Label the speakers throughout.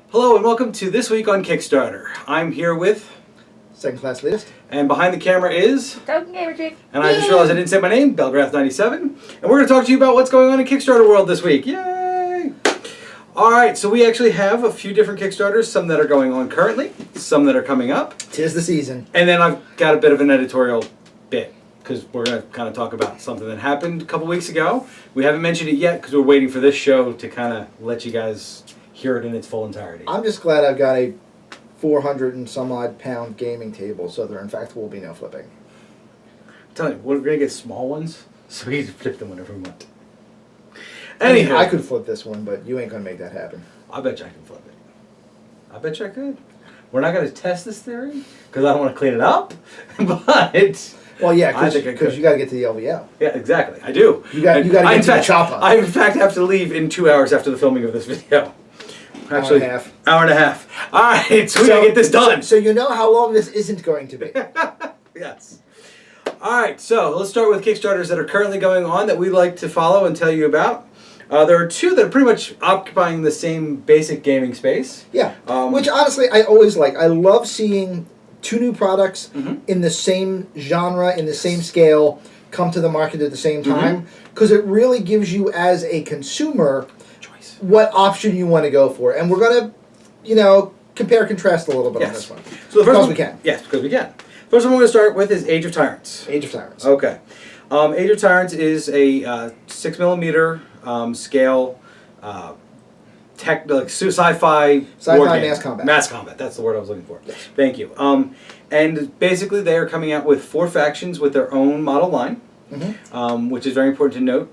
Speaker 1: Hello and welcome to This Week on Kickstarter. I'm here with...
Speaker 2: Second class latest.
Speaker 1: And behind the camera is...
Speaker 3: Token Gamer Chick.
Speaker 1: And I just realized I didn't say my name, Belgraph97. And we're going to talk to you about what's going on in Kickstarter world this week. Yay! Alright, so we actually have a few different Kickstarters, some that are going on currently, some that are coming up.
Speaker 2: 'Tis the season.
Speaker 1: And then I've got a bit of an editorial bit, because we're going to kind of talk about something that happened a couple weeks ago. We haven't mentioned it yet, because we're waiting for this show to kind of let you guys hear it in its full entirety.
Speaker 2: I'm just glad I've got a 400 and some odd pound gaming table, so there in fact will be no flipping.
Speaker 1: I'm telling you, we're going to get small ones, so we can flip them whenever we want. Anyhow,
Speaker 2: I could flip this one, but you ain't going to make that happen.
Speaker 1: I bet you I can flip it. I bet you I could. We're not going to test this theory, because I don't want to clean it up, but...
Speaker 2: Well, yeah,
Speaker 1: I think
Speaker 2: because you got to get to the LVO.
Speaker 1: Yeah, exactly. I do.
Speaker 2: You got to get to the chopper.
Speaker 1: I, in fact, have to leave in 2 hours after the filming of this video. Actually,
Speaker 2: hour and a half.
Speaker 1: All right, so we got to get this done.
Speaker 2: So you know how long this isn't going to be.
Speaker 1: Yes. All right, so let's start with Kickstarters that are currently going on that we like to follow and tell you about. There are two that are pretty much occupying the same basic gaming space.
Speaker 2: Yeah, which honestly I always like. I love seeing two new products in the same genre, in the same scale, come to the market at the same time, because it really gives you as a consumer choice what option you want to go for. And we're going to, compare and contrast a little bit on this one.
Speaker 1: So the first one,
Speaker 2: we can.
Speaker 1: Yes, because we can. First one we're going to start with is Age of Tyrants.
Speaker 2: Age of Tyrants.
Speaker 1: Okay. Age of Tyrants is a 6mm scale sci-fi
Speaker 2: mass combat.
Speaker 1: Mass combat, that's the word I was looking for. Yes. Thank you. And basically they are coming out with 4 factions with their own model line, which is very important to note.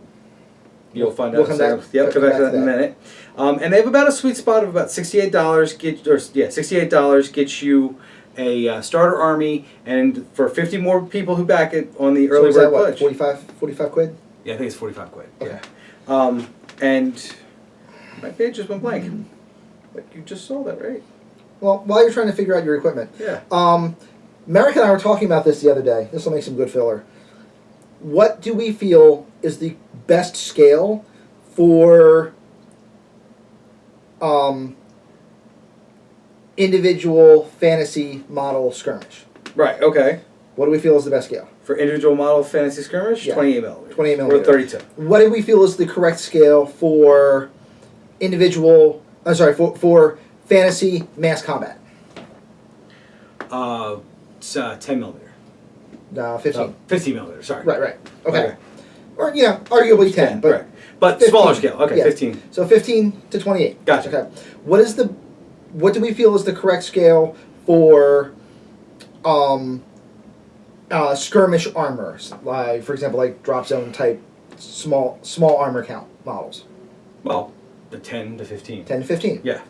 Speaker 1: You'll find out.
Speaker 2: Come back
Speaker 1: to that in a minute. And they have about a sweet spot of about $68. $68 gets you a starter army, and for 50 more people who back it on the early bird pledge.
Speaker 2: 45 quid?
Speaker 1: Yeah, I think it's 45 quid.
Speaker 2: Okay.
Speaker 1: Yeah. And my page just went blank. But you just saw that, right?
Speaker 2: Well, while you're trying to figure out your equipment.
Speaker 1: Yeah.
Speaker 2: Merrick and I were talking about this the other day. This will make some good filler. What do we feel is the best scale for individual fantasy model skirmish?
Speaker 1: Right, okay.
Speaker 2: What do we feel is the best scale?
Speaker 1: For individual model fantasy skirmish,
Speaker 2: Yeah.
Speaker 1: 28mm.
Speaker 2: 28mm.
Speaker 1: Or 32.
Speaker 2: What do we feel is the correct scale for individual, for fantasy mass combat?
Speaker 1: It's 10mm.
Speaker 2: No, 15.
Speaker 1: Oh, 15mm, sorry.
Speaker 2: Right. Okay. Or, arguably 10. But
Speaker 1: right. But
Speaker 2: 15,
Speaker 1: smaller scale. Okay,
Speaker 2: yeah.
Speaker 1: 15.
Speaker 2: So 15 to 28.
Speaker 1: Gotcha.
Speaker 2: Okay. What do we feel is the correct scale for skirmish armors? Like, for example, like drop zone type small armor count models.
Speaker 1: Well, the 10 to 15.
Speaker 2: 10 to 15.
Speaker 1: Yeah.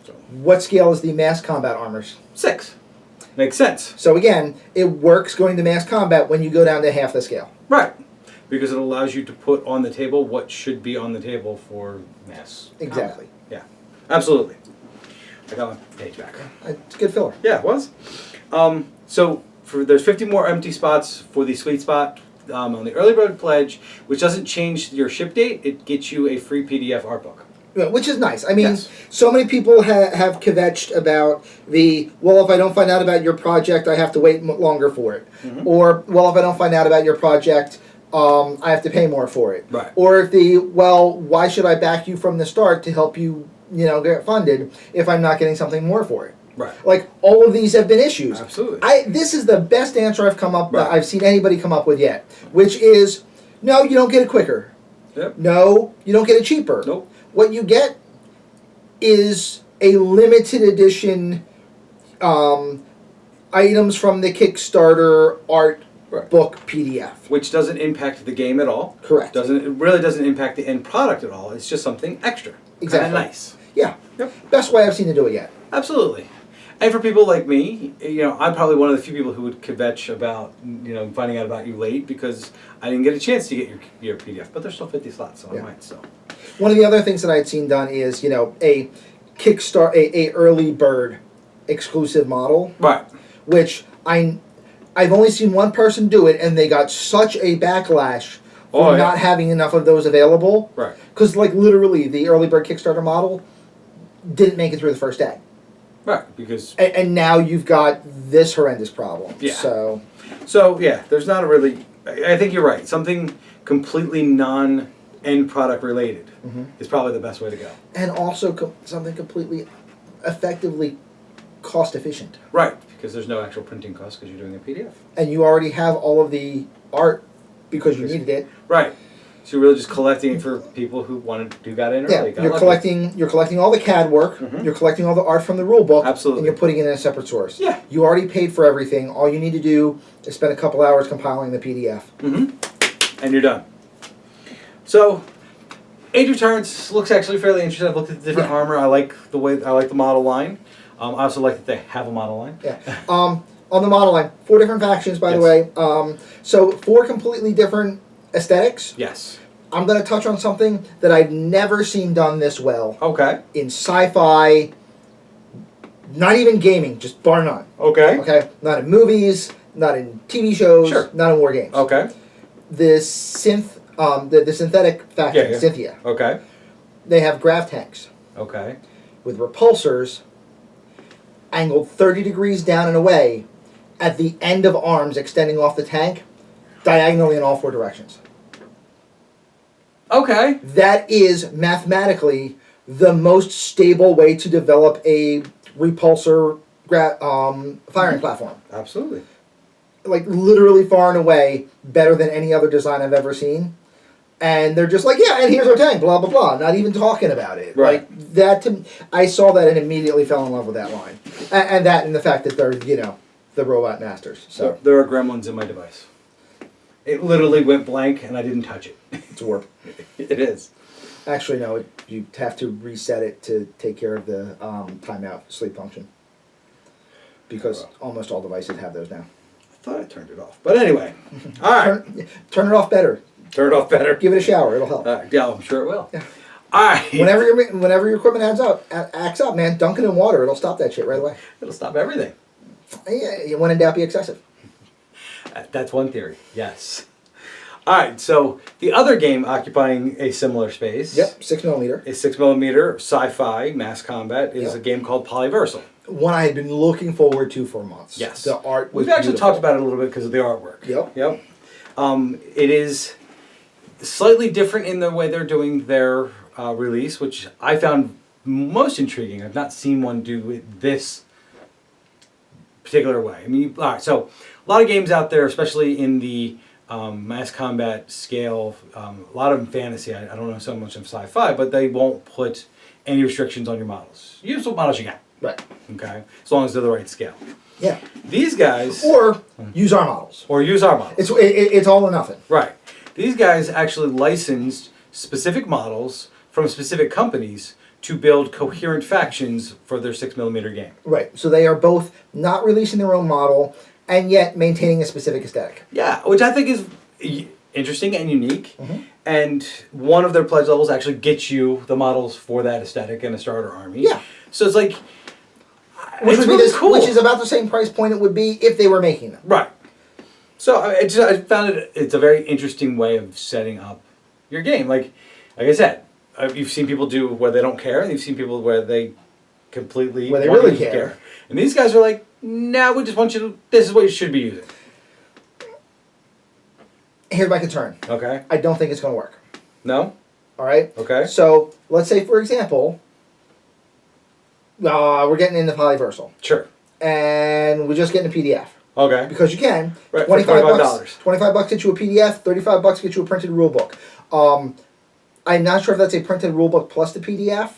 Speaker 1: So
Speaker 2: What scale is the mass combat armors?
Speaker 1: 6. Makes sense.
Speaker 2: So again, it works going to mass combat when you go down to half the scale.
Speaker 1: Right. Because it allows you to put on the table what should be on the table for mass.
Speaker 2: Exactly.
Speaker 1: Yeah. Absolutely. I got my page back.
Speaker 2: It's a good filler.
Speaker 1: Yeah, it was. So there's 50 more empty spots for the sweet spot on the early bird pledge, which doesn't change your ship date. It gets you a free PDF art book.
Speaker 2: Which is nice. I mean,
Speaker 1: Yes.
Speaker 2: So many people have kvetched about if I don't find out about your project, I have to wait longer for it. Or, if I don't find out about your project, I have to pay more for it.
Speaker 1: Right.
Speaker 2: Or why should I back you from the start to help you, get funded if I'm not getting something more for it?
Speaker 1: Right.
Speaker 2: Like, all of these have been issues.
Speaker 1: Absolutely.
Speaker 2: This is the best answer I've seen anybody come up with yet, which is, no, you don't get it quicker.
Speaker 1: Yep.
Speaker 2: No, you don't get it cheaper.
Speaker 1: Nope.
Speaker 2: What you get is a limited edition items from the Kickstarter art book PDF.
Speaker 1: Which doesn't impact the game at all.
Speaker 2: Correct.
Speaker 1: It really doesn't impact the end product at all. It's just something extra.
Speaker 2: Exactly.
Speaker 1: Kinda nice.
Speaker 2: Yeah.
Speaker 1: Yep.
Speaker 2: Best way I've seen to do it yet.
Speaker 1: Absolutely. And for people like me, I'm probably one of the few people who would kvetch about, finding out about you late because I didn't get a chance to get your PDF. But there's still 50 slots, so I might still.
Speaker 2: One of the other things that I had seen done is, a Kickstarter, a early bird exclusive model.
Speaker 1: Right.
Speaker 2: Which I've only seen one person do it, and they got such a backlash for not having enough of those available.
Speaker 1: Right.
Speaker 2: Because, literally, the early bird Kickstarter model, didn't make it through the first day.
Speaker 1: Right, because...
Speaker 2: And now you've got this horrendous problem.
Speaker 1: Yeah.
Speaker 2: So
Speaker 1: yeah, there's not a really... I think you're right. Something completely non-end product related is probably the best way to go.
Speaker 2: And also something completely effectively cost efficient.
Speaker 1: Right, because there's no actual printing cost because you're doing a PDF.
Speaker 2: And you already have all of the art because you needed it.
Speaker 1: Right. So you're really just collecting it for people who got in early.
Speaker 2: Yeah, you're collecting all the CAD work, you're collecting all the art from the rule book,
Speaker 1: Absolutely.
Speaker 2: and you're putting it in a separate source.
Speaker 1: Yeah.
Speaker 2: You already paid for everything. All you need to do is spend a couple hours compiling the PDF.
Speaker 1: And you're done. So, Age of Tyrants looks actually fairly interesting. I've looked at the different armor. I like the model line. I also like that they have a model line.
Speaker 2: Yeah. On the model line, 4 different factions, by the way. So 4 completely different aesthetics.
Speaker 1: Yes.
Speaker 2: I'm going to touch on something that I've never seen done this well.
Speaker 1: Okay.
Speaker 2: In sci-fi, not even gaming, just bar none.
Speaker 1: Okay.
Speaker 2: Okay? Not in movies, not in TV shows,
Speaker 1: Sure.
Speaker 2: not in war games.
Speaker 1: Okay.
Speaker 2: The synthetic faction, Cynthia.
Speaker 1: Okay.
Speaker 2: They have grav tanks
Speaker 1: Okay.
Speaker 2: with repulsors angled 30 degrees down and away at the end of arms extending off the tank diagonally in all 4 directions.
Speaker 1: Okay.
Speaker 2: That is mathematically the most stable way to develop a repulsor firing platform.
Speaker 1: Absolutely.
Speaker 2: Like literally far and away better than any other design I've ever seen. And they're just like, yeah, and here's our tank, blah, blah, blah. Not even talking about it.
Speaker 1: Right.
Speaker 2: Like, I saw that and immediately fell in love with that line. And the fact that they're, the robot masters. So
Speaker 1: There are gremlins in my device. It literally went blank and I didn't touch it.
Speaker 2: it's a warp.
Speaker 1: It is.
Speaker 2: Actually, no, you have to reset it to take care of the timeout sleep function. Because almost all devices have those now.
Speaker 1: I thought I turned it off. But anyway. All right.
Speaker 2: Turn it off better.
Speaker 1: Turn it off better.
Speaker 2: Give it a shower. It'll help.
Speaker 1: Yeah, I'm sure it will.
Speaker 2: Yeah.
Speaker 1: All right.
Speaker 2: Whenever your equipment acts up, man, dunk it in water. It'll stop that shit right away.
Speaker 1: It'll stop everything.
Speaker 2: Yeah, when in doubt, be excessive.
Speaker 1: That's one theory. Yes. All right. So the other game occupying a similar space.
Speaker 2: Yep, 6mm.
Speaker 1: Is 6mm Sci-Fi Mass Combat is a game called Polyversal.
Speaker 2: One I had been looking forward to for months.
Speaker 1: Yes.
Speaker 2: The art was
Speaker 1: We've actually
Speaker 2: beautiful.
Speaker 1: talked about it a little bit because of the artwork.
Speaker 2: Yep.
Speaker 1: Yep. It is slightly different in the way they're doing their release, which I found most intriguing. I've not seen one do it this particular way. I mean, all right, so a lot of games out there, especially in the mass combat scale, a lot of them fantasy. I don't know so much of sci-fi, but they won't put any restrictions on your models. Use what models you got.
Speaker 2: Right.
Speaker 1: Okay? As long as they're the right scale.
Speaker 2: Yeah.
Speaker 1: These guys...
Speaker 2: Or use our models.
Speaker 1: Or use our models.
Speaker 2: It's all or nothing.
Speaker 1: Right. These guys actually licensed specific models from specific companies to build coherent factions for their 6mm game.
Speaker 2: Right. So they are both not releasing their own model and yet maintaining a specific aesthetic.
Speaker 1: Yeah, which I think is interesting and unique. And one of their pledge levels actually gets you the models for that aesthetic and a starter army.
Speaker 2: Yeah.
Speaker 1: So it's like...
Speaker 2: Which
Speaker 1: it's
Speaker 2: would be
Speaker 1: really cool.
Speaker 2: Which is about the same price point it would be if they were making them.
Speaker 1: Right. So I found it's a very interesting way of setting up your game. Like I said, you've seen people do where they don't care, and you've seen people where they completely
Speaker 2: where they
Speaker 1: want
Speaker 2: really
Speaker 1: you to
Speaker 2: care.
Speaker 1: And these guys are like, nah, we just want you to. This is what you should be using.
Speaker 2: Here's my concern.
Speaker 1: Okay.
Speaker 2: I don't think it's going to work.
Speaker 1: No.
Speaker 2: All right.
Speaker 1: Okay.
Speaker 2: So let's say, for example, we're getting into Polyversal.
Speaker 1: Sure.
Speaker 2: And we're just getting a PDF.
Speaker 1: Okay.
Speaker 2: Because you can.
Speaker 1: Right,
Speaker 2: $25.
Speaker 1: $25.
Speaker 2: $25 gets you a PDF. $35 gets you a printed rulebook. I'm not sure if that's a printed rulebook plus the PDF.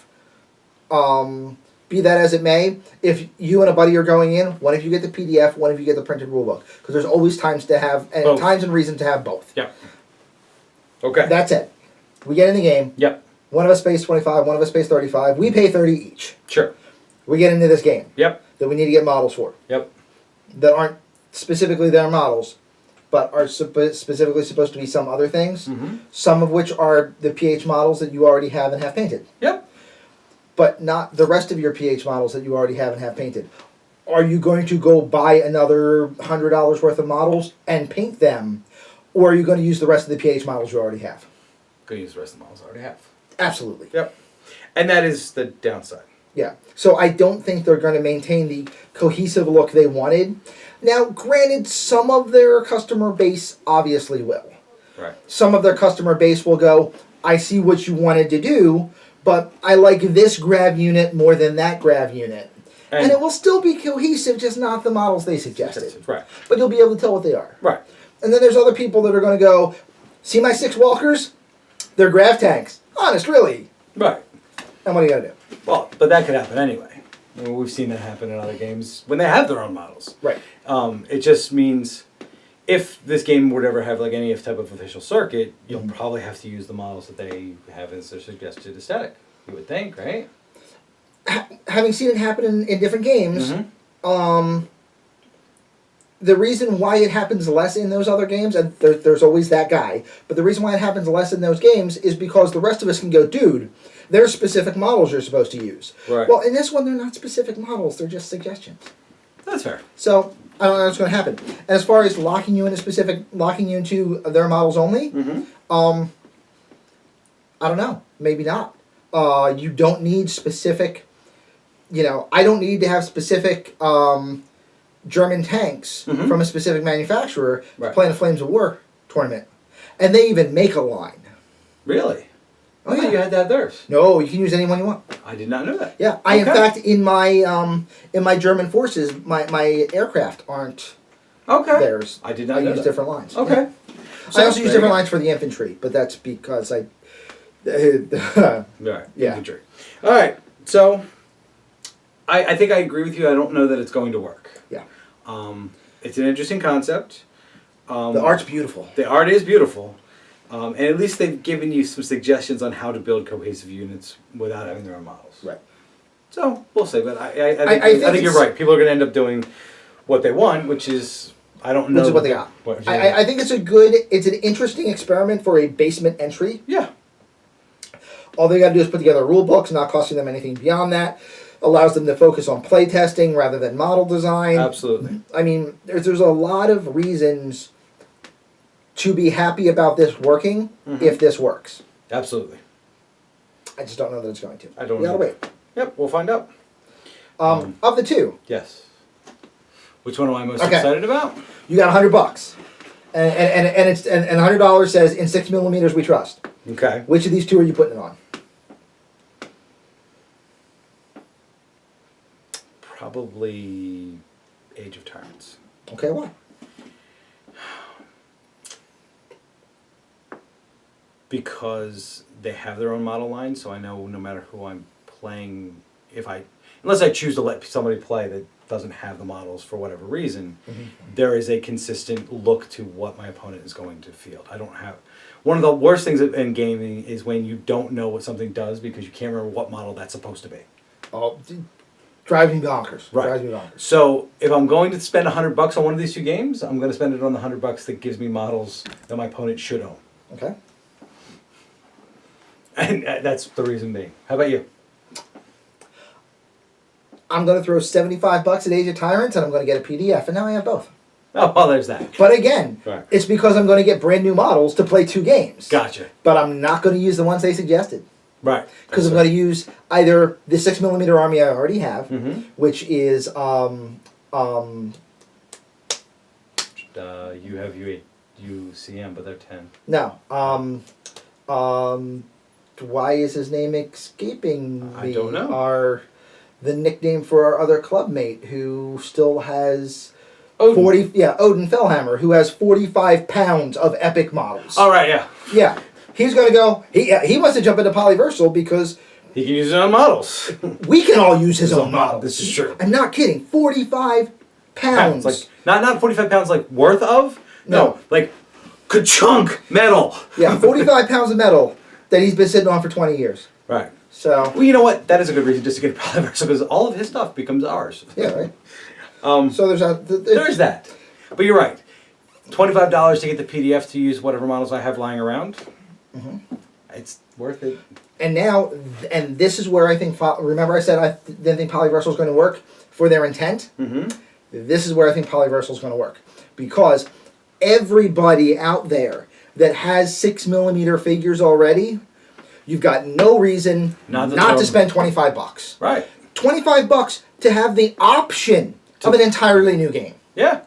Speaker 2: Be that as it may, if you and a buddy are going in, one of you get the PDF, one of you get the printed rulebook. Because there's always times to have, and
Speaker 1: both.
Speaker 2: times and reason to have both.
Speaker 1: Yep. Okay.
Speaker 2: That's it. We get in the game.
Speaker 1: Yep.
Speaker 2: One of us pays 25, one of us pays 35. We pay 30 each.
Speaker 1: Sure.
Speaker 2: We get into this game.
Speaker 1: Yep.
Speaker 2: That we need to get models for.
Speaker 1: Yep.
Speaker 2: That aren't specifically their models, but are specifically supposed to be some other things. Some of which are the PH models that you already have and have painted.
Speaker 1: Yep.
Speaker 2: But not the rest of your PH models that you already have and have painted. Are you going to go buy another $100 worth of models and paint them, or are you going to use the rest of the PH models you already have?
Speaker 1: Going to use the rest of the models I already have.
Speaker 2: Absolutely.
Speaker 1: Yep. And that is the downside.
Speaker 2: Yeah. So I don't think they're going to maintain the cohesive look they wanted. Now, granted, some of their customer base obviously will.
Speaker 1: Right.
Speaker 2: Some of their customer base will go, I see what you wanted to do, but I like this grav unit more than that grav unit. And it will still be cohesive, just not the models they suggested.
Speaker 1: Right.
Speaker 2: But you'll be able to tell what they are.
Speaker 1: Right.
Speaker 2: And then there's other people that are going to go, see my 6 walkers? They're grav tanks. Honest, really.
Speaker 1: Right.
Speaker 2: And what are you going to do?
Speaker 1: Well, but that could happen anyway. I mean, we've seen that happen in other games when they have their own models.
Speaker 2: Right.
Speaker 1: It just means if this game would ever have like any type of official circuit, you'll probably have to use the models that they have as their suggested aesthetic. You would think, right?
Speaker 2: Having seen it happen in different games, the reason why it happens less in those other games, and there's always that guy, but the reason why it happens less in those games is because the rest of us can go, dude, there's specific models you're supposed to use.
Speaker 1: Right.
Speaker 2: Well, in this one, they're not specific models, they're just suggestions.
Speaker 1: That's fair.
Speaker 2: So, I don't know what's going to happen. And as far as locking you into their models only, I don't know. Maybe not. You don't need specific, I don't need to have specific German tanks from a specific manufacturer to play in a Flames of War tournament. And they even make a line.
Speaker 1: Really?
Speaker 2: Oh, yeah.
Speaker 1: You had that theirs.
Speaker 2: No, you can use anyone you want.
Speaker 1: I did not know that.
Speaker 2: Yeah, in fact, in my German forces, my aircraft aren't theirs.
Speaker 1: I did not
Speaker 2: I
Speaker 1: know
Speaker 2: use
Speaker 1: that.
Speaker 2: different lines.
Speaker 1: Okay.
Speaker 2: Yeah.
Speaker 1: So
Speaker 2: I also use different lines for the infantry, but that's because I...
Speaker 1: Right.
Speaker 2: Yeah.
Speaker 1: Infantry. All right. So, I think I agree with you. I don't know that it's going to work.
Speaker 2: Yeah.
Speaker 1: It's an interesting concept.
Speaker 2: The art's beautiful.
Speaker 1: The art is beautiful. And at least they've given you some suggestions on how to build cohesive units without having their own models.
Speaker 2: Right.
Speaker 1: So, we'll see. But I think you're right. People are going to end up doing what they want, which is... I don't know.
Speaker 2: Which is what they got. I think it's an interesting experiment for a basement entry.
Speaker 1: Yeah.
Speaker 2: All they got to do is put together rule books, not costing them anything beyond that. Allows them to focus on play testing rather than model design.
Speaker 1: Absolutely.
Speaker 2: I mean, there's a lot of reasons to be happy about this working if this works.
Speaker 1: Absolutely.
Speaker 2: I just don't know that it's going to.
Speaker 1: I don't know.
Speaker 2: We gotta wait.
Speaker 1: Yep, we'll find out.
Speaker 2: Of the two.
Speaker 1: Yes. Which one am I most excited about?
Speaker 2: You got $100. And it's $100 says in 6mm we trust.
Speaker 1: Okay.
Speaker 2: Which of these two are you putting it on?
Speaker 1: Probably Age of Tyrants.
Speaker 2: Okay, why?
Speaker 1: Because they have their own model line, so I know no matter who I'm playing, unless I choose to let somebody play that doesn't have the models for whatever reason, there is a consistent look to what my opponent is going to field. I don't have... One of the worst things in gaming is when you don't know what something does because you can't remember what model that's supposed to be.
Speaker 2: Oh, drives me bonkers.
Speaker 1: Right.
Speaker 2: Drives me bonkers.
Speaker 1: So if I'm going to spend $100 on one of these two games, I'm going to spend it on the $100 that gives me models that my opponent should own.
Speaker 2: Okay.
Speaker 1: And that's the reason being. How about you?
Speaker 2: I'm going to throw $75 at Age of Tyrants, and I'm going to get a PDF, and now I have both.
Speaker 1: Oh, well, there's that.
Speaker 2: But again,
Speaker 1: Right.
Speaker 2: It's because I'm going to get brand new models to play 2 games.
Speaker 1: Gotcha.
Speaker 2: But I'm not going to use the ones they suggested.
Speaker 1: Right.
Speaker 2: Because I'm going to use either the 6mm army I already have, which is
Speaker 1: you have UCM, but they're 10.
Speaker 2: no. Why is his name escaping me?
Speaker 1: I don't know.
Speaker 2: The nickname for our other clubmate who still has
Speaker 1: Odin.
Speaker 2: Odin Fellhammer, who has 45 pounds of epic models.
Speaker 1: All right, yeah.
Speaker 2: Yeah. He's going to go, he wants to jump into Polyversal because
Speaker 1: He can use his own models.
Speaker 2: we can all use his own models.
Speaker 1: This is true.
Speaker 2: I'm not kidding. 45 pounds.
Speaker 1: Like not 45 pounds like worth of. No, like ka-chunk metal.
Speaker 2: Yeah, 45 pounds of metal that he's been sitting on for 20 years.
Speaker 1: Right.
Speaker 2: So.
Speaker 1: Well, you know what? That is a good reason just to get a Polyversal because all of his stuff becomes ours.
Speaker 2: Yeah, right. So there's
Speaker 1: there's that. But you're right. $25 to get the PDF to use whatever models I have lying around. It's worth it.
Speaker 2: And now, and this is where I think, remember I said I didn't think Polyversal is going to work for their intent? This is where I think Polyversal is going to work. Because everybody out there that has 6mm figures already, you've got no reason not to spend $25.
Speaker 1: Right.
Speaker 2: $25 to have the option of an entirely new game.
Speaker 1: Yeah.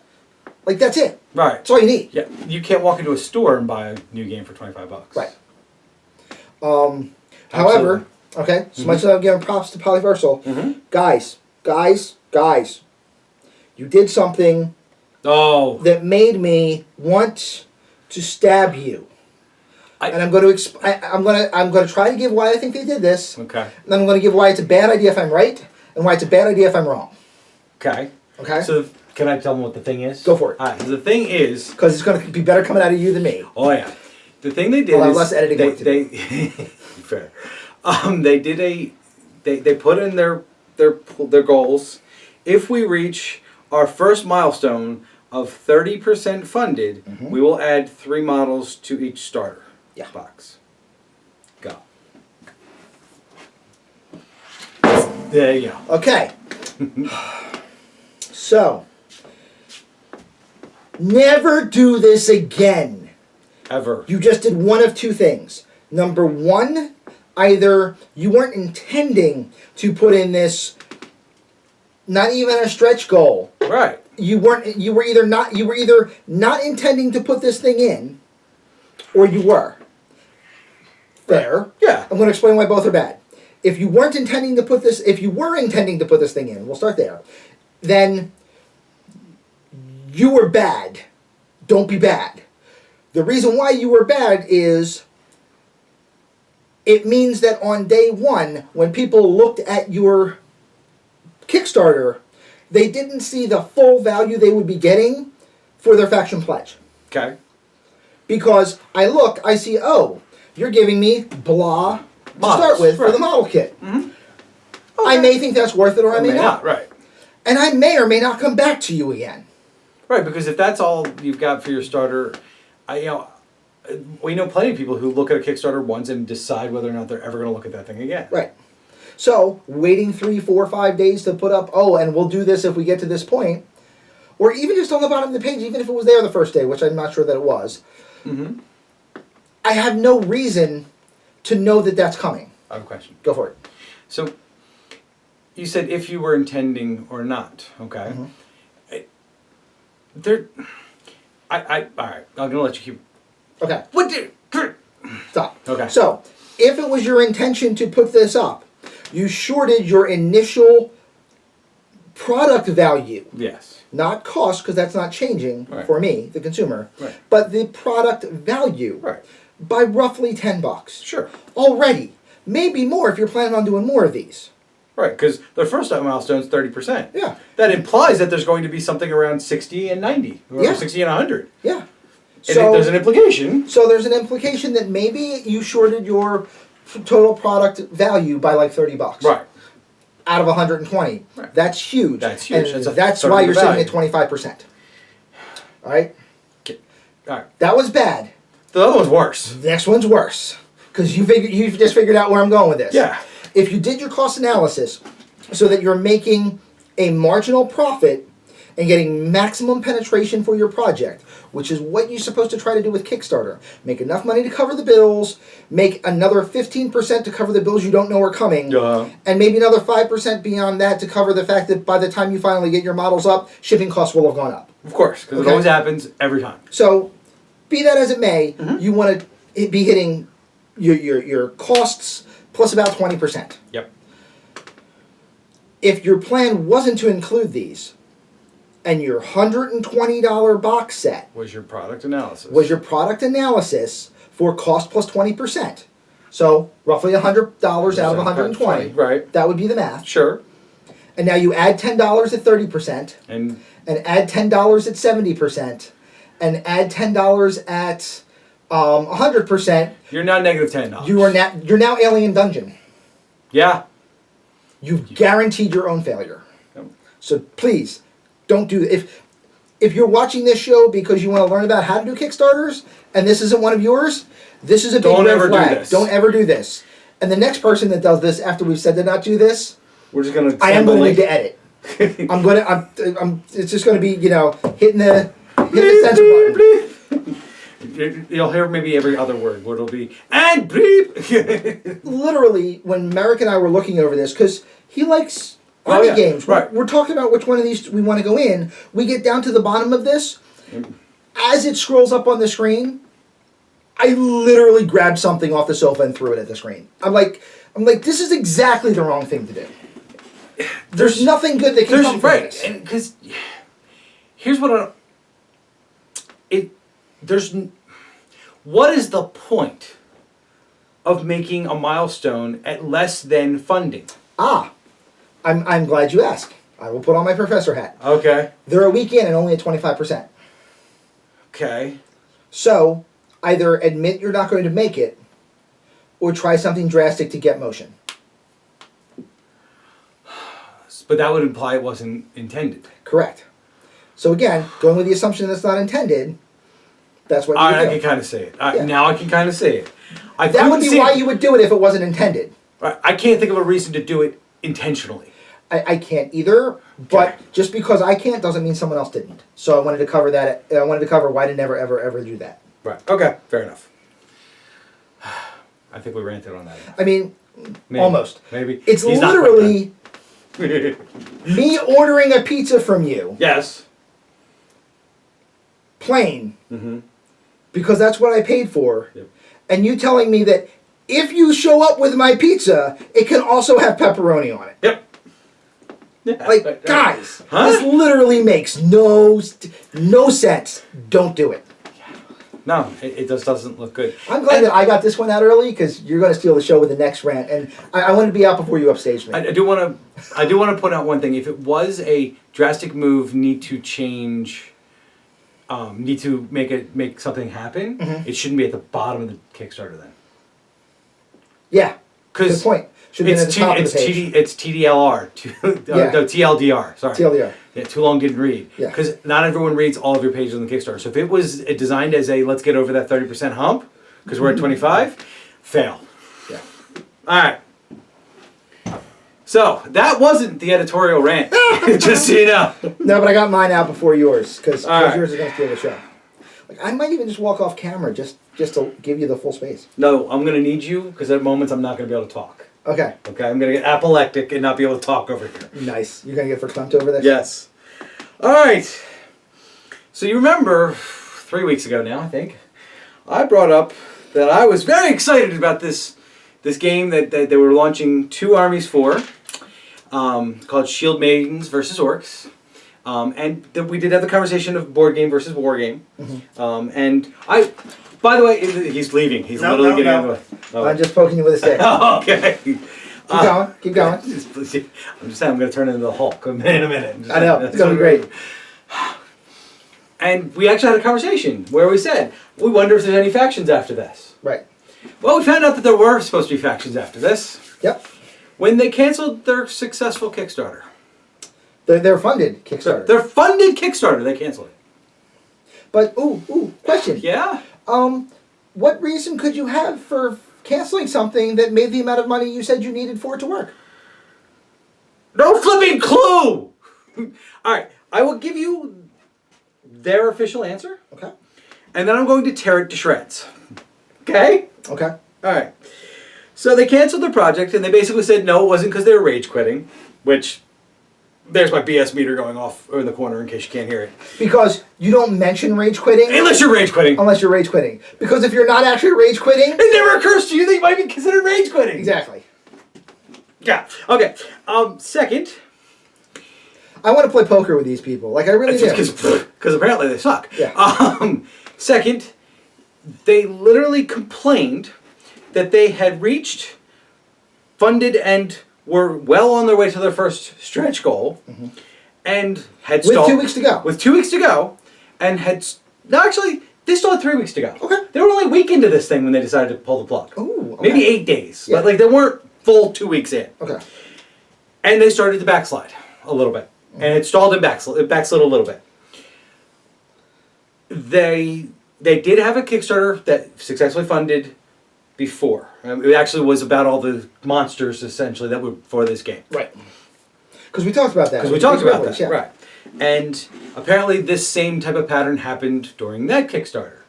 Speaker 2: Like, that's it.
Speaker 1: Right.
Speaker 2: That's all you need.
Speaker 1: Yeah. You can't walk into a store and buy a new game for $25.
Speaker 2: Right. However, okay, so much as I'm giving props to Polyversal, guys, you did something that made me want to stab you. And I'm going to try to give why I think they did this.
Speaker 1: Okay.
Speaker 2: And then I'm going to give why it's a bad idea if I'm right, and why it's a bad idea if I'm wrong.
Speaker 1: Okay.
Speaker 2: Okay.
Speaker 1: So can I tell them what the thing is?
Speaker 2: Go for it.
Speaker 1: All right. The thing is,
Speaker 2: because it's going to be better coming out of you than me.
Speaker 1: Oh yeah. The thing they did
Speaker 2: I'll have
Speaker 1: is
Speaker 2: less editing work to do.
Speaker 1: fair. They did they put in their goals. If we reach our first milestone of 30% funded, we will add 3 models to each starter box. Go. There you go.
Speaker 2: Okay. So, never do this again.
Speaker 1: Ever.
Speaker 2: You just did one of 2 things. Number 1, either you weren't intending to put in this, not even a stretch goal.
Speaker 1: Right.
Speaker 2: You were either not intending to put this thing in, or you were. Fair.
Speaker 1: Yeah.
Speaker 2: I'm going to explain why both are bad. If you were intending to put this thing in, we'll start there, then you were bad. Don't be bad. The reason why you were bad is it means that on day 1, when people looked at your Kickstarter, they didn't see the full value they would be getting for their faction pledge.
Speaker 1: Okay.
Speaker 2: Because I see, oh, you're giving me blah to start with for the model kit. Okay. I may think that's worth it, or I may not.
Speaker 1: Right.
Speaker 2: And I may or may not come back to you again.
Speaker 1: Right, because if that's all you've got for your starter, we know plenty of people who look at a Kickstarter once and decide whether or not they're ever going to look at that thing again.
Speaker 2: Right. So, waiting 3, 4, 5 days to put up, oh, and we'll do this if we get to this point, or even just on the bottom of the page, even if it was there the first day, which I'm not sure that it was, I have no reason to know that that's coming.
Speaker 1: I have a question.
Speaker 2: Go for it.
Speaker 1: So, you said if you were intending or not, okay? All right, I'm going to let you keep...
Speaker 2: Okay.
Speaker 1: What did...
Speaker 2: Stop.
Speaker 1: Okay.
Speaker 2: So, if it was your intention to put this up, you shorted your initial product value.
Speaker 1: Yes.
Speaker 2: Not cost, because that's not changing for me, the consumer.
Speaker 1: Right.
Speaker 2: But the product value.
Speaker 1: Right.
Speaker 2: By roughly $10.
Speaker 1: Sure.
Speaker 2: Already. Maybe more if you're planning on doing more of these.
Speaker 1: Right, because the first milestone is 30%.
Speaker 2: Yeah.
Speaker 1: That implies that there's going to be something around 60 and 90, or 60 and 100.
Speaker 2: Yeah.
Speaker 1: And
Speaker 2: So
Speaker 1: there's an implication.
Speaker 2: So there's an implication that maybe you shorted your total product value by like $30.
Speaker 1: Right.
Speaker 2: Out of 120.
Speaker 1: Right.
Speaker 2: That's huge.
Speaker 1: That's huge.
Speaker 2: And
Speaker 1: That's
Speaker 2: that's
Speaker 1: a
Speaker 2: why
Speaker 1: third
Speaker 2: you're
Speaker 1: of the
Speaker 2: sitting at 25%. All right?
Speaker 1: Okay. All right.
Speaker 2: That was bad.
Speaker 1: The other one's worse.
Speaker 2: The next one's worse. Because you've just figured out where I'm going with this.
Speaker 1: Yeah.
Speaker 2: If you did your cost analysis so that you're making a marginal profit and getting maximum penetration for your project, which is what you're supposed to try to do with Kickstarter. Make enough money to cover the bills, make another 15% to cover the bills you don't know are coming, and maybe another 5% beyond that to cover the fact that by the time you finally get your models up, shipping costs will have gone up.
Speaker 1: Of course, because it always happens every time.
Speaker 2: So, be that as it may, you want to be hitting your costs plus about 20%.
Speaker 1: Yep.
Speaker 2: If your plan wasn't to include these, and your $120 box set
Speaker 1: was your product analysis.
Speaker 2: For cost plus 20%. So roughly $100 out of 120.
Speaker 1: Right.
Speaker 2: That would be the math.
Speaker 1: Sure.
Speaker 2: And now you add $10 at 30%. And add $10 at 70%. And add $10 at 100%.
Speaker 1: You're now negative $10.
Speaker 2: You're now Alien Dungeon.
Speaker 1: Yeah.
Speaker 2: You've guaranteed your own failure.
Speaker 1: Yep.
Speaker 2: So please, don't do that. If you're watching this show because you want to learn about how to do Kickstarters, and this isn't one of yours, this is a big red flag. Don't ever do this. And the next person that does this after we've said to not do this,
Speaker 1: we're just gonna.
Speaker 2: I am going to need to edit. It's just going to be hitting the censor button.
Speaker 1: You'll hear maybe every other word. What it'll be and bleep.
Speaker 2: Literally, when Merrick and I were looking over this, because he likes army games.
Speaker 1: Right.
Speaker 2: We're talking about which one of these we want to go in. We get down to the bottom of this. As it scrolls up on the screen, I literally grabbed something off the sofa and threw it at the screen. I'm like, this is exactly the wrong thing to do. There's nothing good that can come from this.
Speaker 1: And because here's what what is the point of making a milestone at less than funding?
Speaker 2: I'm glad you asked. I will put on my professor hat.
Speaker 1: Okay.
Speaker 2: They're a week in and only at 25%.
Speaker 1: Okay.
Speaker 2: So, either admit you're not going to make it, or try something drastic to get motion.
Speaker 1: But that would imply it wasn't intended.
Speaker 2: Correct. So again, going with the assumption that it's not intended, that's what you
Speaker 1: I
Speaker 2: do.
Speaker 1: can kind of see it.
Speaker 2: Yeah.
Speaker 1: Now I can kind of see it.
Speaker 2: That would be why you would do it if it wasn't intended.
Speaker 1: I can't think of a reason to do it intentionally.
Speaker 2: I can't either, but just because I can't doesn't mean someone else didn't. So I wanted to cover that. I wanted to cover why to never, ever, ever do that.
Speaker 1: Right. Okay. Fair enough. I think we ranted on that.
Speaker 2: I mean, almost.
Speaker 1: Maybe.
Speaker 2: It's literally me ordering a pizza from you.
Speaker 1: Yes.
Speaker 2: Plain.
Speaker 1: Mm-hmm.
Speaker 2: Because that's what I paid for.
Speaker 1: Yep.
Speaker 2: And you telling me that if you show up with my pizza, it can also have pepperoni on it.
Speaker 1: Yep. Yeah.
Speaker 2: Like, guys,
Speaker 1: huh?
Speaker 2: This literally makes no sense. Don't do it.
Speaker 1: No, it just doesn't look good.
Speaker 2: I'm glad that I got this one out early because you're going to steal the show with the next rant, and I want to be out before you upstage me.
Speaker 1: I do want to point out one thing. If it was a drastic move, need to change, need to make something happen, it shouldn't be at the bottom of the Kickstarter then.
Speaker 2: Yeah. Good point. Should be at the top of the page.
Speaker 1: It's TDLR. No, TLDR. Sorry.
Speaker 2: TLDR.
Speaker 1: Yeah, too long didn't read.
Speaker 2: Yeah.
Speaker 1: Because not everyone reads all of your pages on the Kickstarter. So if it was designed as a let's get over that 30% hump, because we're at 25, fail.
Speaker 2: Yeah.
Speaker 1: All right. So that wasn't the editorial rant. Just so you know.
Speaker 2: No, but I got mine out before yours because
Speaker 1: right.
Speaker 2: yours is going to steal the show. Like, I might even just walk off camera just to give you the full space.
Speaker 1: No, I'm going to need you because at moments I'm not going to be able to talk.
Speaker 2: Okay.
Speaker 1: Okay, I'm going to get apoplectic and not be able to talk over here.
Speaker 2: Nice. You're going to get verklempt over this?
Speaker 1: Yes. All right. So you remember 3 weeks ago now, I think, I brought up that I was very excited about this game that they were launching 2 armies for, called Shield Maidens versus Orcs. And we did have the conversation of board game versus war game. And by the way, he's leaving. He's literally getting out of the way. Oh.
Speaker 2: I'm just poking you with a stick.
Speaker 1: Okay.
Speaker 2: Keep going.
Speaker 1: I'm just saying I'm going to turn into the Hulk in a minute.
Speaker 2: I know. It's going to be great.
Speaker 1: And we actually had a conversation where we said, we wonder if there's any factions after this.
Speaker 2: Right.
Speaker 1: Well, we found out that there were supposed to be factions after this.
Speaker 2: Yep.
Speaker 1: When they canceled their successful Kickstarter.
Speaker 2: They're funded Kickstarter.
Speaker 1: Their funded Kickstarter, they canceled it.
Speaker 2: But, question.
Speaker 1: Yeah?
Speaker 2: What reason could you have for canceling something that made the amount of money you said you needed for it to work?
Speaker 1: No flipping clue! All right, I will give you their official answer.
Speaker 2: Okay.
Speaker 1: And then I'm going to tear it to shreds. Okay?
Speaker 2: Okay.
Speaker 1: All right. So they canceled their project, and they basically said no, it wasn't because they were rage quitting, which there's my BS meter going off in the corner in case you can't hear it.
Speaker 2: Because you don't mention rage quitting.
Speaker 1: Unless you're rage quitting.
Speaker 2: Unless you're rage quitting. Because if you're not actually rage quitting.
Speaker 1: It never occurs to you that you might be considered rage quitting.
Speaker 2: Exactly.
Speaker 1: Yeah. Okay. Second.
Speaker 2: I want to play poker with these people. Like, I really do.
Speaker 1: Because apparently they suck.
Speaker 2: Yeah.
Speaker 1: Second, they literally complained that they had reached, funded, and were well on their way to their first stretch goal, and had stalled.
Speaker 2: With 2 weeks to go.
Speaker 1: With 2 weeks to go, and had... No, actually, they still had 3 weeks to go.
Speaker 2: Okay.
Speaker 1: They were only a week into this thing when they decided to pull the plug.
Speaker 2: Ooh, okay.
Speaker 1: Maybe 8 days.
Speaker 2: Yeah.
Speaker 1: But like they weren't full 2 weeks in.
Speaker 2: Okay.
Speaker 1: And they started to backslide a little bit. And it stalled and backslid a little bit. They did have a Kickstarter that successfully funded before. It actually was about all the monsters, essentially, that were for this game.
Speaker 2: Right. Because we talked about that.
Speaker 1: Yeah. Right. And apparently this same type of pattern happened during that Kickstarter.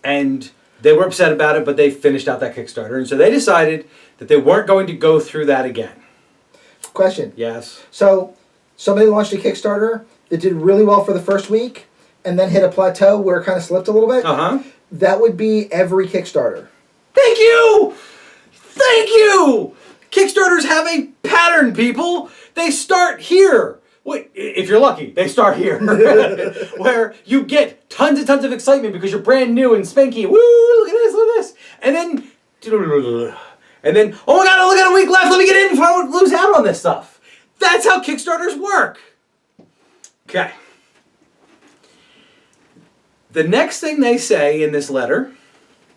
Speaker 1: And they were upset about it, but they finished out that Kickstarter. And so they decided that they weren't going to go through that again.
Speaker 2: Question.
Speaker 1: Yes.
Speaker 2: So, somebody launched a Kickstarter that did really well for the first week, and then hit a plateau where it kind of slipped a little bit. That would be every Kickstarter.
Speaker 1: Thank you! Thank you! Kickstarters have a pattern, people. They start here. Wait, if you're lucky, they start here. Where you get tons and tons of excitement because you're brand new and spanky. Woo, look at this, look at this. And then, oh my god, I only got a week left. Let me get in before I lose out on this stuff. That's how Kickstarters work. Okay. The next thing they say in this letter,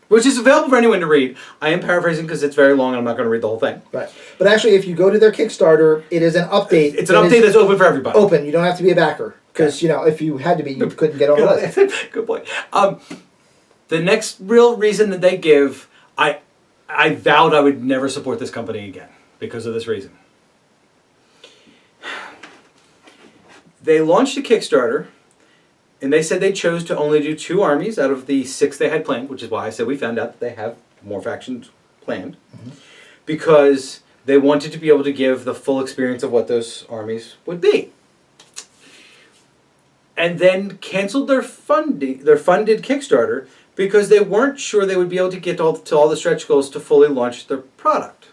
Speaker 1: which is available for anyone to read. I am paraphrasing because it's very long and I'm not going to read the whole thing.
Speaker 2: Right. But actually, if you go to their Kickstarter, it is an update.
Speaker 1: It's an update that's open for everybody.
Speaker 2: Open. You don't have to be a backer. Because, you know, if you had to be, you couldn't get on the list.
Speaker 1: Good point. The next real reason that they give, I vowed I would never support this company again because of this reason. They launched a Kickstarter, and they said they chose to only do 2 armies out of the 6 they had planned, which is why I said we found out that they have more factions planned, because they wanted to be able to give the full experience of what those armies would be. And then canceled their funded Kickstarter because they weren't sure they would be able to get to all the stretch goals to fully launch their product.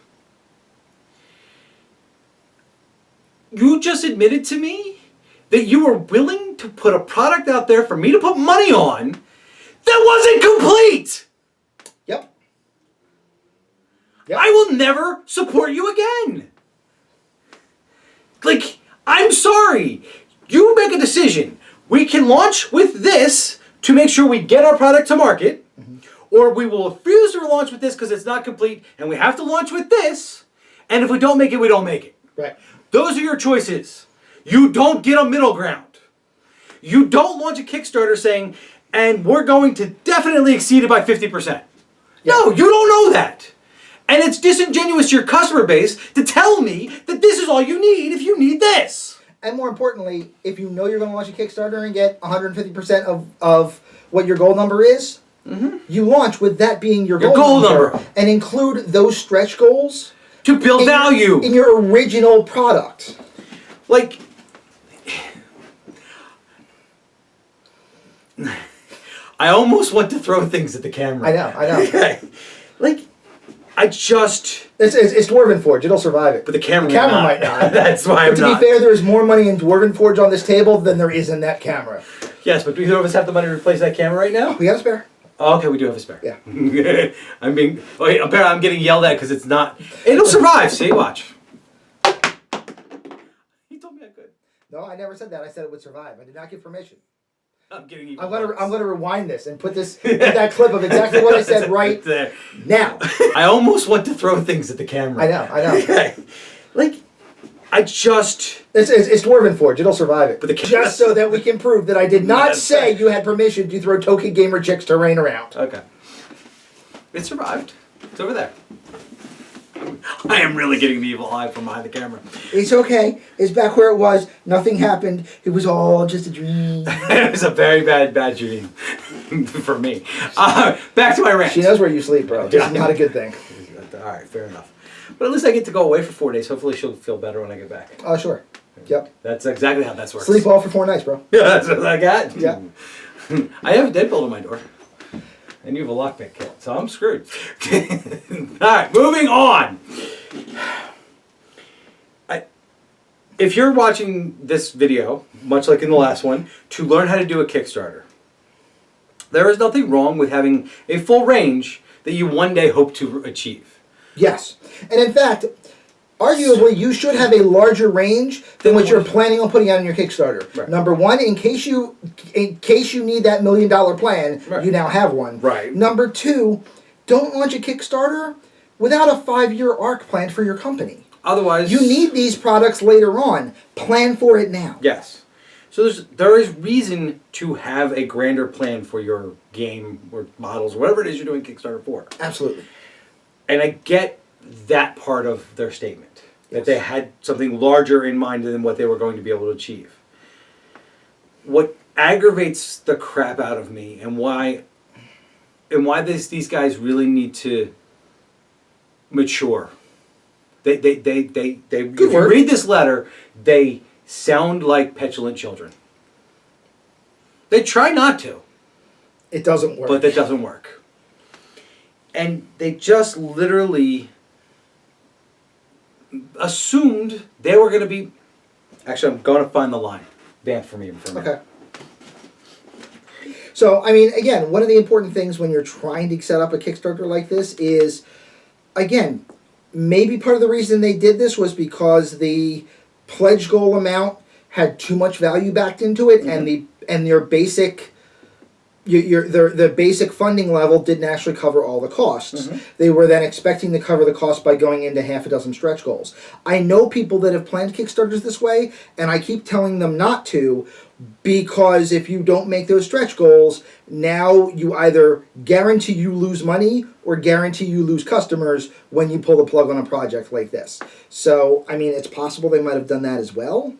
Speaker 1: You just admitted to me that you were willing to put a product out there for me to put money on that wasn't complete!
Speaker 2: Yep.
Speaker 1: I will never support you again! Like, I'm sorry. You make a decision. We can launch with this to make sure we get our product to market, or we will refuse to launch with this because it's not complete, and we have to launch with this, and if we don't make it, we don't make it.
Speaker 2: Right.
Speaker 1: Those are your choices. You don't get a middle ground. You don't launch a Kickstarter saying, and we're going to definitely exceed it by 50%. Yeah. No, you don't know that. And it's disingenuous to your customer base to tell me that this is all you need if you need this.
Speaker 2: And more importantly, if you know you're going to launch a Kickstarter and get 150% of what your goal number is, you launch with that being your goal number. And include those stretch goals
Speaker 1: to build value
Speaker 2: in your original product.
Speaker 1: Like, I almost want to throw things at the camera.
Speaker 2: I know.
Speaker 1: Okay. Like, I just...
Speaker 2: It's Dwarven Forge. It'll survive it.
Speaker 1: But the camera
Speaker 2: might not.
Speaker 1: That's why I'm not.
Speaker 2: To be fair, there is more money in Dwarven Forge on this table than there is in that camera.
Speaker 1: Yes, but do either of us have the money to replace that camera right now?
Speaker 2: We got a spare.
Speaker 1: Oh, okay, we do have a spare.
Speaker 2: Yeah.
Speaker 1: I'm getting yelled at because it's not... It'll survive. See, watch. He told me I could.
Speaker 2: No, I never said that. I said it would survive. I did not give permission.
Speaker 1: I'm getting
Speaker 2: I'm gonna rewind this and put that clip of exactly what I said right
Speaker 1: there
Speaker 2: now.
Speaker 1: I almost want to throw things at the camera.
Speaker 2: I know.
Speaker 1: Okay. Like, I just...
Speaker 2: It's Dwarven Forge. It'll survive it.
Speaker 1: But
Speaker 2: just so that we can prove that I did not say you had permission to throw token gamer chicks terrain around.
Speaker 1: Okay. It survived. It's over there. I am really getting the evil eye from behind the camera.
Speaker 2: It's okay. It's back where it was. Nothing happened. It was all just a dream.
Speaker 1: It was a very bad dream for me. Back to my rant.
Speaker 2: She knows where you sleep, bro. This is not a good thing.
Speaker 1: All right, fair enough. But at least I get to go away for 4 days. Hopefully she'll feel better when I get back.
Speaker 2: Oh, sure. Yep.
Speaker 1: That's exactly how that works.
Speaker 2: Sleep well for 4 nights, bro.
Speaker 1: Yeah, that's what I got.
Speaker 2: Yeah.
Speaker 1: I have a deadbolt on my door. And you have a lockpick kit, so I'm screwed. Alright, moving on. If you're watching this video, much like in the last one, to learn how to do a Kickstarter, there is nothing wrong with having a full range that you one day hope to achieve.
Speaker 2: Yes. And in fact, arguably, you should have a larger range than what you're planning on putting out in your Kickstarter. Right. Number one, in case you need that $1 million plan, right, you now have one.
Speaker 1: Right.
Speaker 2: Number two, don't launch a Kickstarter without a 5-year arc planned for your company.
Speaker 1: Otherwise,
Speaker 2: you need these products later on. Plan for it now.
Speaker 1: Yes. So there is reason to have a grander plan for your game or models or whatever it is you're doing Kickstarter for.
Speaker 2: Absolutely.
Speaker 1: And I get that part of their statement, that they had something larger in mind than what they were going to be able to achieve. What aggravates the crap out of me and why these guys really need to mature If you
Speaker 2: word.
Speaker 1: read this letter, they sound like petulant children. They try not to,
Speaker 2: It doesn't work.
Speaker 1: but that doesn't work. And they just literally assumed they were going to be... Actually, I'm going to find the line. Vamp for me for a minute.
Speaker 2: Okay. So, I mean, again, one of the important things when you're trying to set up a Kickstarter like this is, again, maybe part of the reason they did this was because the pledge goal amount had too much value backed into it, and your basic, the basic funding level didn't actually cover all the costs. They were then expecting to cover the cost by going into half a dozen stretch goals. I know people that have planned Kickstarters this way, and I keep telling them not to, because if you don't make those stretch goals, now you either guarantee you lose money or guarantee you lose customers when you pull the plug on a project like this. So, I mean, it's possible they might have done that as well.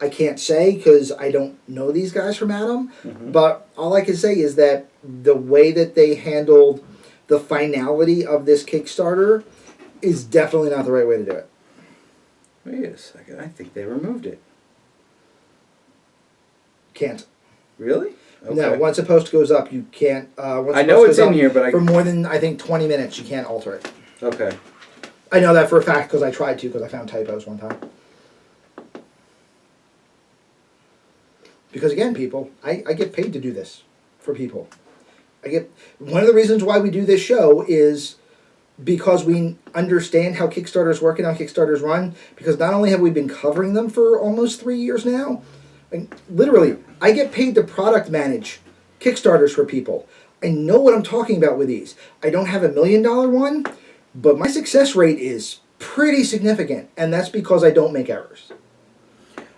Speaker 2: I can't say because I don't know these guys from Adam, but all I can say is that the way that they handled the finality of this Kickstarter is definitely not the right way to do it.
Speaker 1: Wait a second. I think they removed it.
Speaker 2: Can't.
Speaker 1: Really? Okay.
Speaker 2: No, once a post goes up, you can't. Once
Speaker 1: I
Speaker 2: a
Speaker 1: know
Speaker 2: post
Speaker 1: it's
Speaker 2: goes
Speaker 1: in
Speaker 2: up
Speaker 1: here, but
Speaker 2: for more than I think 20 minutes, you can't alter it.
Speaker 1: Okay.
Speaker 2: I know that for a fact because I tried to because I found typos one time. Because again, people, I get paid to do this for people. One of the reasons why we do this show is because we understand how Kickstarters work and how Kickstarters run. Because not only have we been covering them for almost 3 years now, and literally, I get paid to product manage Kickstarters for people. I know what I'm talking about with these. I don't have $1 million one, but my success rate is pretty significant, and that's because I don't make errors.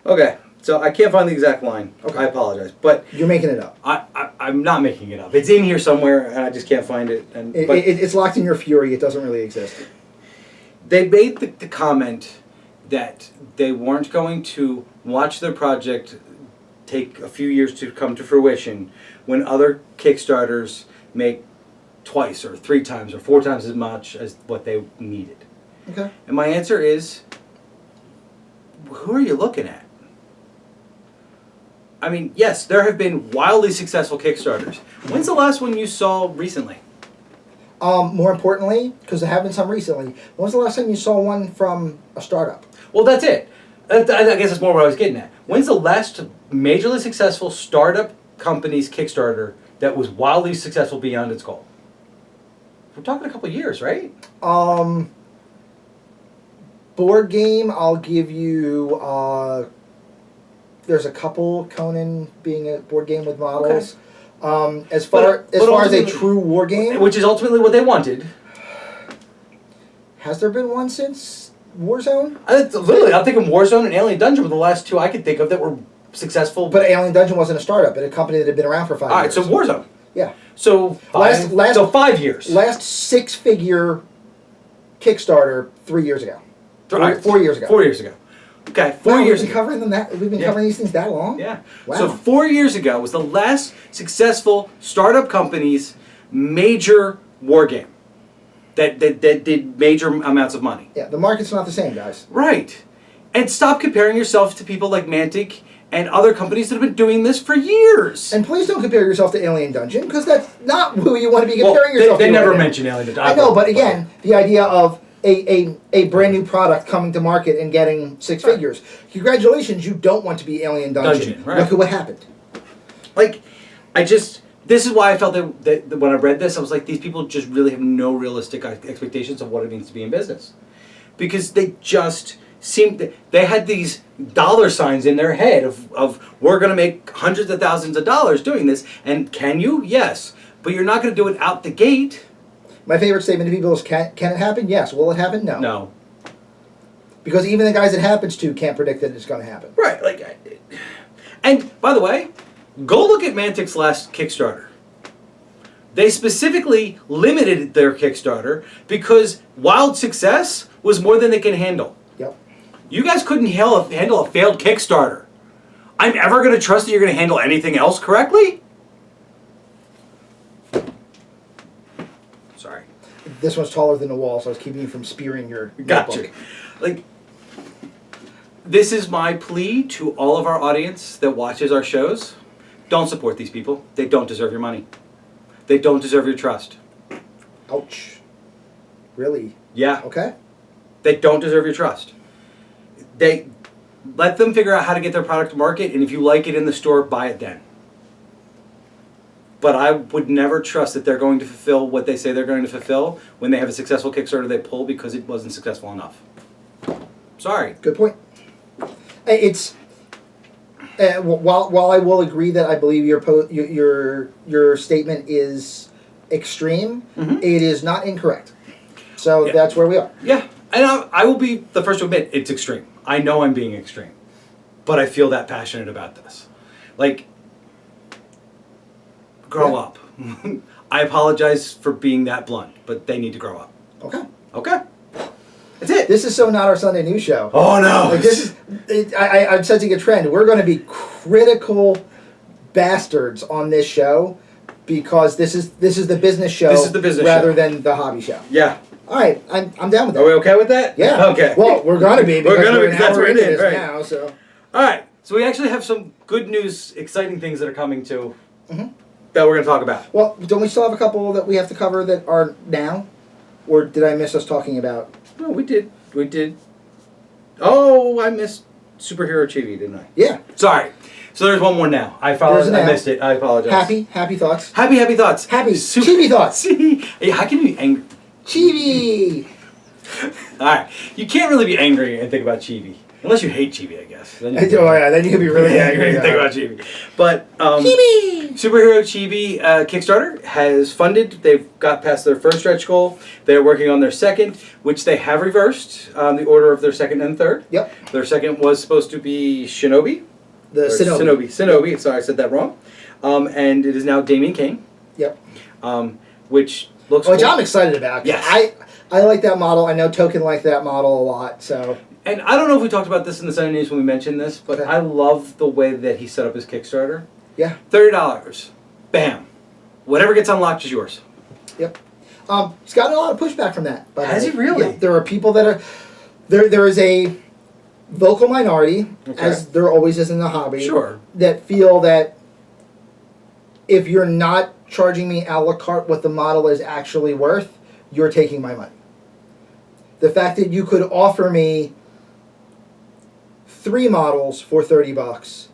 Speaker 1: Okay. So I can't find the exact line.
Speaker 2: Okay.
Speaker 1: I apologize, but
Speaker 2: You're making it up.
Speaker 1: I'm not making it up. It's in here somewhere, and I just can't find it. And but
Speaker 2: It's locked in your fury. It doesn't really exist.
Speaker 1: they made the comment that they weren't going to watch their project take a few years to come to fruition when other Kickstarters make twice or 3 times or 4 times as much as what they needed.
Speaker 2: Okay.
Speaker 1: And my answer is, who are you looking at? I mean, yes, there have been wildly successful Kickstarters. When's the last one you saw recently?
Speaker 2: More importantly, because there have been some recently, when was the last time you saw one from a startup?
Speaker 1: Well, that's it. I guess that's more what I was getting at. When's the last majorly successful startup company's Kickstarter that was wildly successful beyond its goal? We're talking a couple of years, right?
Speaker 2: Board game, I'll give you... there's a couple, Conan being a board game with models.
Speaker 1: Okay.
Speaker 2: As far as a
Speaker 1: ultimately-
Speaker 2: true war game,
Speaker 1: Which is ultimately what they wanted.
Speaker 2: has there been one since Warzone?
Speaker 1: Literally, I'm thinking Warzone and Alien Dungeon were the last 2 I could think of that were successful.
Speaker 2: But Alien Dungeon wasn't a startup, but a company that had been around for 5
Speaker 1: all right,
Speaker 2: years.
Speaker 1: so Warzone.
Speaker 2: Yeah.
Speaker 1: So
Speaker 2: Last-
Speaker 1: 5 years.
Speaker 2: Last 6-figure Kickstarter 3 years ago.
Speaker 1: All right,
Speaker 2: 4 years ago.
Speaker 1: 4 years ago. Okay, 4
Speaker 2: Wow,
Speaker 1: years
Speaker 2: we've been
Speaker 1: ago.
Speaker 2: covering them we've been
Speaker 1: Yeah.
Speaker 2: covering these things that long?
Speaker 1: Yeah.
Speaker 2: Wow.
Speaker 1: So 4 years ago was the last successful startup company's major war game that did major amounts of money.
Speaker 2: Yeah, the market's not the same, guys.
Speaker 1: Right. And stop comparing yourself to people like Mantic and other companies that have been doing this for years.
Speaker 2: And please don't compare yourself to Alien Dungeon, because that's not who you want to be comparing yourself
Speaker 1: they
Speaker 2: to.
Speaker 1: never
Speaker 2: right now.
Speaker 1: mention Alien Dungeon.
Speaker 2: I know, but again, the idea of a brand new product coming to market and getting 6 figures. Congratulations, you don't want to be Alien Dungeon.
Speaker 1: Right.
Speaker 2: Look at what happened.
Speaker 1: Like, this is why I felt that when I read this, I was like, these people just really have no realistic expectations of what it means to be in business. Because they just seemed, they had these dollar signs in their head of we're going to make hundreds of thousands of dollars doing this. And can you? Yes. But you're not going to do it out the gate.
Speaker 2: My favorite statement to people is, can it happen? Yes. Will it happen? No.
Speaker 1: No.
Speaker 2: Because even the guys it happens to can't predict that it's going to happen.
Speaker 1: Right. And by the way, go look at Mantic's last Kickstarter. They specifically limited their Kickstarter because wild success was more than they can handle.
Speaker 2: Yep.
Speaker 1: You guys couldn't handle a failed Kickstarter. I'm ever going to trust that you're going to handle anything else correctly? Sorry.
Speaker 2: this one's taller than the wall, so I was keeping you from spearing your
Speaker 1: Gotcha.
Speaker 2: notebook.
Speaker 1: Like, this is my plea to all of our audience that watches our shows. Don't support these people. They don't deserve your money. They don't deserve your trust.
Speaker 2: Ouch. Really?
Speaker 1: Yeah.
Speaker 2: Okay.
Speaker 1: They don't deserve your trust. They let them figure out how to get their product to market, and if you like it in the store, buy it then. But I would never trust that they're going to fulfill what they say they're going to fulfill when they have a successful Kickstarter they pull because it wasn't successful enough. Sorry.
Speaker 2: Good point. It's while I will agree that I believe your statement is extreme, it is not incorrect. So that's where we are.
Speaker 1: Yeah, and I will be the first to admit it's extreme. I know I'm being extreme, but I feel that passionate about this. Like, grow up. I apologize for being that blunt, but they need to grow up.
Speaker 2: Okay.
Speaker 1: Okay. That's it.
Speaker 2: This is so not our Sunday news show.
Speaker 1: Oh no!
Speaker 2: Like this is, I'm sensing a trend. We're going to be critical bastards on this show because this is the business show.
Speaker 1: This is the business
Speaker 2: rather
Speaker 1: show.
Speaker 2: than the hobby show.
Speaker 1: Yeah.
Speaker 2: All right, I'm down with that.
Speaker 1: Are we okay with that?
Speaker 2: Yeah.
Speaker 1: Okay.
Speaker 2: Well, we're gonna be because we're an
Speaker 1: that's
Speaker 2: hour
Speaker 1: where it
Speaker 2: into
Speaker 1: is
Speaker 2: this
Speaker 1: right
Speaker 2: now. So.
Speaker 1: All right. So we actually have some good news, exciting things that are coming too. That we're going to talk about.
Speaker 2: Well, don't we still have a couple that we have to cover that are now, or did I miss us talking about?
Speaker 1: No, we did. We did. Oh, I missed Superhero Chibi, didn't I?
Speaker 2: Yeah.
Speaker 1: Sorry. So there's one more now. I missed it. I apologize.
Speaker 2: Happy thoughts.
Speaker 1: Happy thoughts.
Speaker 2: Chibi thoughts.
Speaker 1: Hey, how can you be angry?
Speaker 2: Chibi.
Speaker 1: All right. You can't really be angry and think about Chibi. Unless you hate Chibi, I guess. Then
Speaker 2: then you could be really angry.
Speaker 1: Think about Chibi. But
Speaker 2: Chibi!
Speaker 1: Superhero Chibi Kickstarter has funded. They've got past their first stretch goal. They're working on their second, which they have reversed the order of their second and third.
Speaker 2: Yep.
Speaker 1: Their second was supposed to be Shinobi.
Speaker 2: Shinobi.
Speaker 1: Sorry, I said that wrong. And it is now Damien Kane.
Speaker 2: Yep.
Speaker 1: Which looks
Speaker 2: Which
Speaker 1: cool.
Speaker 2: I'm excited about.
Speaker 1: Yes.
Speaker 2: I like that model. I know Token liked that model a lot. So.
Speaker 1: And I don't know if we talked about this in the Sunday News when we mentioned this, but I love the way that he set up his Kickstarter.
Speaker 2: Yeah.
Speaker 1: $30. Bam. Whatever gets unlocked is yours.
Speaker 2: Yep. He's gotten a lot of pushback from that.
Speaker 1: Has he really?
Speaker 2: Yeah, there are people that are... There is a vocal minority, as there always is in the hobby, that feel that if you're not charging me a la carte what the model is actually worth, you're taking my money. The fact that you could offer me 3 models for $30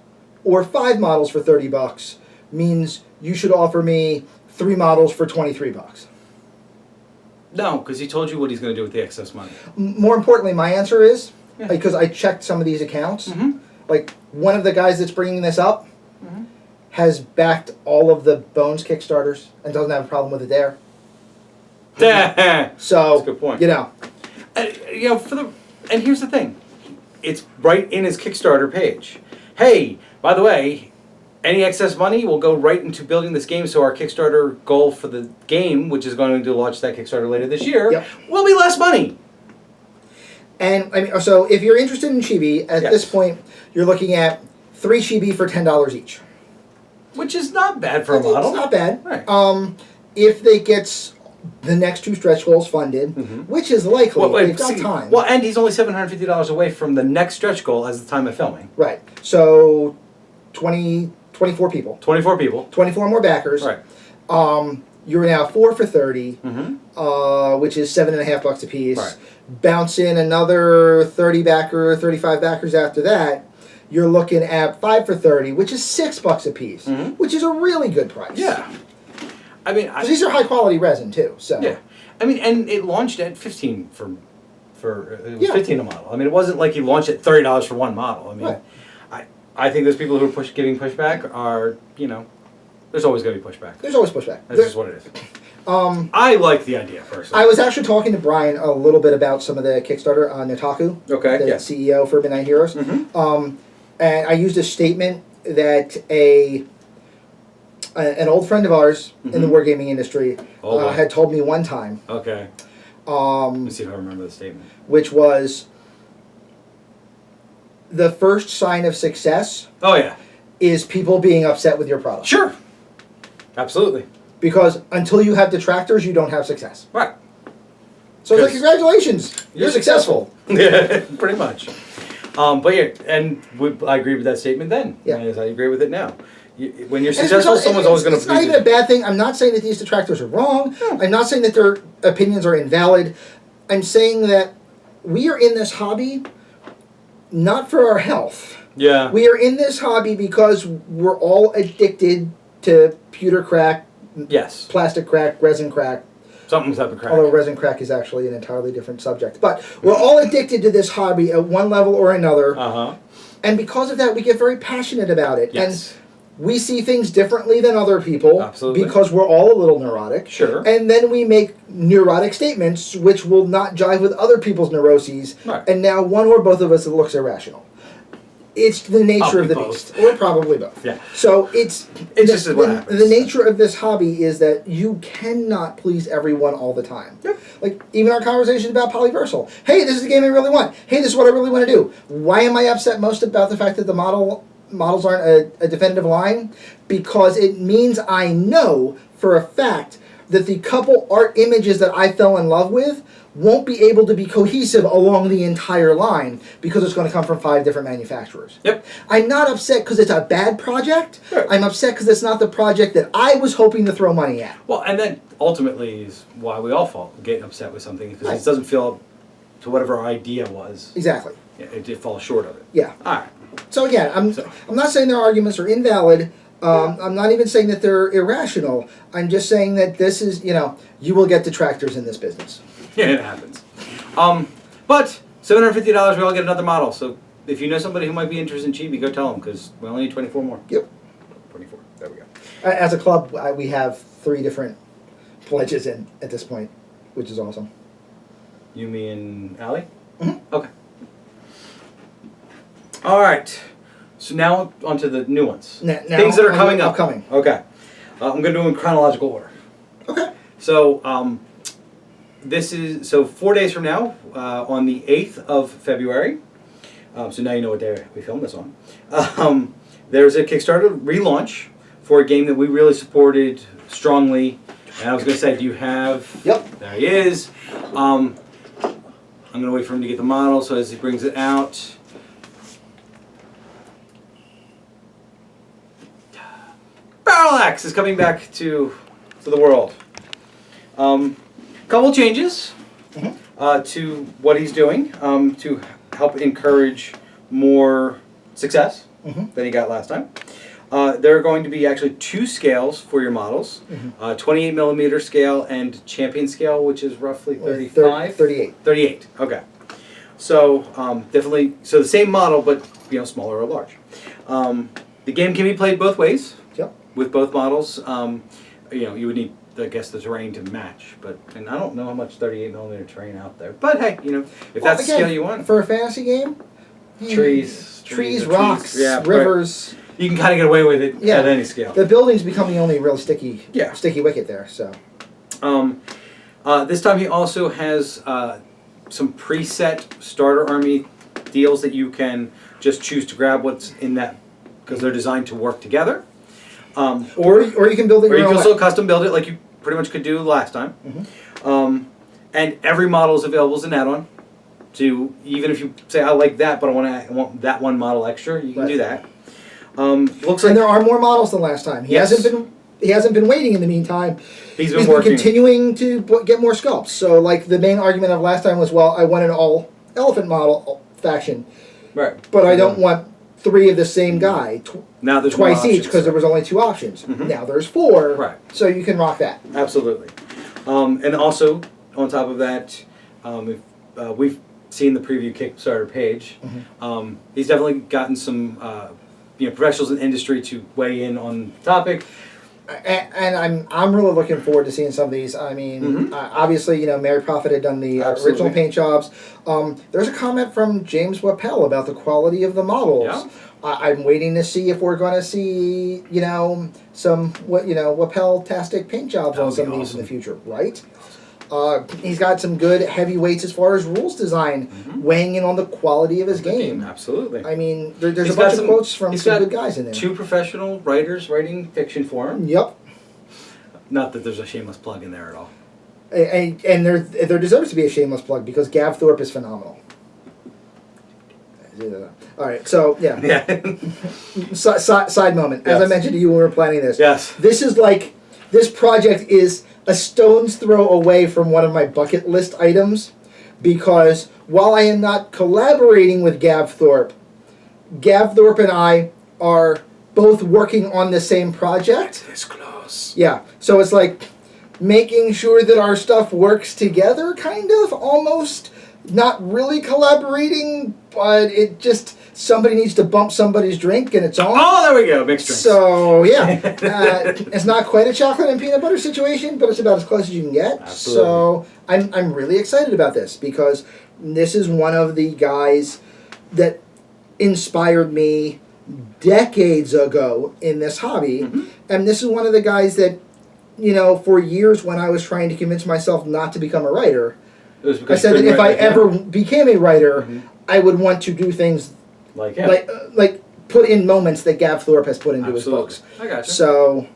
Speaker 2: or 5 models for $30 means you should offer me 3 models for $23.
Speaker 1: No, because he told you what he's going to do with the excess money.
Speaker 2: More importantly, my answer is, because I checked some of these accounts, like one of the guys that's bringing this up has backed all of the Bones Kickstarters and doesn't have a problem with it there. So,
Speaker 1: that's a good point.
Speaker 2: You know.
Speaker 1: And here's the thing. It's right in his Kickstarter page. Hey, by the way, any excess money will go right into building this game, so our Kickstarter goal for the game, which is going to launch that Kickstarter later this year, will be less money.
Speaker 2: And I mean, so if you're interested in Chibi, at this point, you're looking at 3 Chibi for $10 each.
Speaker 1: Which is not bad for a model.
Speaker 2: It's not bad.
Speaker 1: Right.
Speaker 2: If they get the next 2 stretch goals funded, which is likely, they've got time.
Speaker 1: Well, and he's only $750 away from the next stretch goal as the time of filming.
Speaker 2: Right. So, 24 people.
Speaker 1: 24 people.
Speaker 2: 24 more backers.
Speaker 1: Right.
Speaker 2: You're now 4 for 30, which is $7.50 a piece.
Speaker 1: Right.
Speaker 2: Bounce in another 30 backer, 35 backers after that. You're looking at 5 for 30, which is $6 a piece, which is a really good price.
Speaker 1: Yeah. I mean,
Speaker 2: because these are high quality resin too. So
Speaker 1: yeah, I mean, and it launched at $15 for it was $15 a model. I mean, it wasn't like he launched at $30 for one model. I mean, I think those people who are giving pushback are, you know, there's always going to be pushback.
Speaker 2: There's always pushback.
Speaker 1: That's just what it is. I like the idea personally.
Speaker 2: I was actually talking to Brian a little bit about some of the Kickstarter on Nataku, the CEO for Midnight Heroes, and I used a statement that an old friend of ours in the wargaming industry had told me one time.
Speaker 1: Okay. Let me see if I remember the statement.
Speaker 2: Which was the first sign of success.
Speaker 1: Oh yeah.
Speaker 2: Is people being upset with your product.
Speaker 1: Sure. Absolutely.
Speaker 2: Because until you have detractors, you don't have success.
Speaker 1: Right.
Speaker 2: So it's like, congratulations, you're successful.
Speaker 1: Yeah, pretty much. But yeah, and I agree with that statement then.
Speaker 2: Yeah.
Speaker 1: As I agree with it now. When you're successful, someone's always going to.
Speaker 2: It's not even a bad thing. I'm not saying that these detractors are wrong. No. I'm not saying that their opinions are invalid. I'm saying that we are in this hobby not for our health.
Speaker 1: Yeah.
Speaker 2: We are in this hobby because we're all addicted to pewter crack,
Speaker 1: yes,
Speaker 2: plastic crack, resin crack.
Speaker 1: Something type of crack.
Speaker 2: Although resin crack is actually an entirely different subject. But we're all addicted to this hobby at one level or another.
Speaker 1: Uh-huh.
Speaker 2: And because of that, we get very passionate about it.
Speaker 1: Yes.
Speaker 2: And we see things differently than other people.
Speaker 1: Absolutely.
Speaker 2: Because we're all a little neurotic.
Speaker 1: Sure.
Speaker 2: And then we make neurotic statements which will not jive with other people's neuroses.
Speaker 1: Right.
Speaker 2: And now one or both of us looks irrational. It's the nature of the beast. Or probably both.
Speaker 1: Yeah.
Speaker 2: So it's
Speaker 1: just what happens.
Speaker 2: The nature of this hobby is that you cannot please everyone all the time.
Speaker 1: Yep.
Speaker 2: Like, even our conversations about Polyversal. Hey, this is the game I really want. Hey, this is what I really want to do. Why am I upset most about the fact that the models aren't a definitive line? Because it means I know for a fact that the couple art images that I fell in love with won't be able to be cohesive along the entire line because it's going to come from 5 different manufacturers.
Speaker 1: Yep.
Speaker 2: I'm not upset because it's a bad project.
Speaker 1: Sure.
Speaker 2: I'm upset because it's not the project that I was hoping to throw money at.
Speaker 1: Well, and that ultimately is why we all get upset with something, because
Speaker 2: Right.
Speaker 1: it doesn't feel up to whatever our idea was.
Speaker 2: Exactly.
Speaker 1: Yeah, it falls short of it.
Speaker 2: Yeah.
Speaker 1: All right.
Speaker 2: So again, I'm not saying their arguments are invalid. I'm not even saying that they're irrational. I'm just saying that this is, you will get detractors in this business.
Speaker 1: Yeah, it happens. But $750, we all get another model. So if you know somebody who might be interested in Chibi, go tell them, because we only need 24 more.
Speaker 2: Yep.
Speaker 1: 24. There we go.
Speaker 2: As a club, we have 3 different pledges in at this point, which is awesome.
Speaker 1: You, me, and Allie?
Speaker 2: Mm-hmm.
Speaker 1: Okay. All right. So now onto the new ones.
Speaker 2: Now
Speaker 1: Things that are coming up.
Speaker 2: Upcoming.
Speaker 1: Okay. I'm going to do them in chronological order.
Speaker 2: Okay.
Speaker 1: So this is 4 days from now, on the 8th of February. So now you know what day we filmed this on. There's a Kickstarter relaunch for a game that we really supported strongly. And I was going to say, do you have?
Speaker 2: Yep.
Speaker 1: There he is. I'm going to wait for him to get the model. So as he brings it out. PARALLAX is coming back to the world. Couple changes to what he's doing to help encourage more success than he got last time. There are going to be actually 2 scales for your models, 28 millimeter scale and champion scale, which is roughly 35?
Speaker 2: 38.
Speaker 1: 38, okay. So definitely, so the same model, but smaller or large. The game can be played both ways.
Speaker 2: Yep.
Speaker 1: With both models. You would need, I guess, the terrain to match, and I don't know how much 38 millimeter terrain out there. But hey, if that's the scale you want.
Speaker 2: For a fantasy game,
Speaker 1: Trees,
Speaker 2: rocks,
Speaker 1: yeah,
Speaker 2: rivers.
Speaker 1: You can kind of get away with it at any scale.
Speaker 2: The buildings become the only real sticky wicket there. So.
Speaker 1: This time he also has some preset starter army deals that you can just choose to grab what's in that, because they're designed to work together.
Speaker 2: Or you can build it your own way.
Speaker 1: Or you can also custom build it like you pretty much could do last time. And every model is available as an add-on. So even if you say, I like that, but I want that one model extra, you can do that. Looks like,
Speaker 2: and there are more models than last time. He hasn't been waiting in the meantime.
Speaker 1: He's been
Speaker 2: continuing to get more sculpts. So like the main argument of last time was, well, I want an all elephant model faction.
Speaker 1: Right.
Speaker 2: But I don't want 3 of the same guy
Speaker 1: now there's
Speaker 2: twice each, because there was only 2 options. Now there's 4.
Speaker 1: Right.
Speaker 2: So you can rock that.
Speaker 1: Absolutely. And also, on top of that, we've seen the preview Kickstarter page. He's definitely gotten some professionals in the industry to weigh in on the topic.
Speaker 2: And I'm really looking forward to seeing some of these. I mean, obviously, Mary Prophet had done the original paint jobs. There's a comment from James Wappel about the quality of the models.
Speaker 1: Yeah.
Speaker 2: I'm waiting to see if we're going to see, some Wappel-tastic paint jobs on some of these in the future, right? He's got some good heavyweights as far as rules design, weighing in on the quality of his game.
Speaker 1: Absolutely.
Speaker 2: I mean, there's a bunch of quotes from some good guys in there.
Speaker 1: 2 professional writers writing fiction for him.
Speaker 2: Yep.
Speaker 1: Not that there's a shameless plug in there at all.
Speaker 2: And there deserves to be a shameless plug because Gav Thorpe is phenomenal. All right, so yeah. Side moment. As I mentioned to you when we were planning this.
Speaker 1: Yes.
Speaker 2: This project is a stone's throw away from one of my bucket list items, because while I am not collaborating with Gav Thorpe and I are both working on the same project.
Speaker 1: This close.
Speaker 2: Yeah. So it's like making sure that our stuff works together, kind of, almost. Not really collaborating, but it just, somebody needs to bump somebody's drink and it's on.
Speaker 1: Oh, there we go, mixed drinks.
Speaker 2: So, yeah. It's not quite a chocolate and peanut butter situation, but it's about as close as you can get.
Speaker 1: Absolutely.
Speaker 2: So, I'm really excited about this, because this is one of the guys that inspired me decades ago in this hobby.
Speaker 1: Mm-hmm.
Speaker 2: And this is one of the guys that, for years when I was trying to convince myself not to become a writer, I said that if I ever became a writer, I would want to do things
Speaker 1: like him.
Speaker 2: like put in moments that Gav Thorpe has put into his books.
Speaker 1: I gotcha.
Speaker 2: So,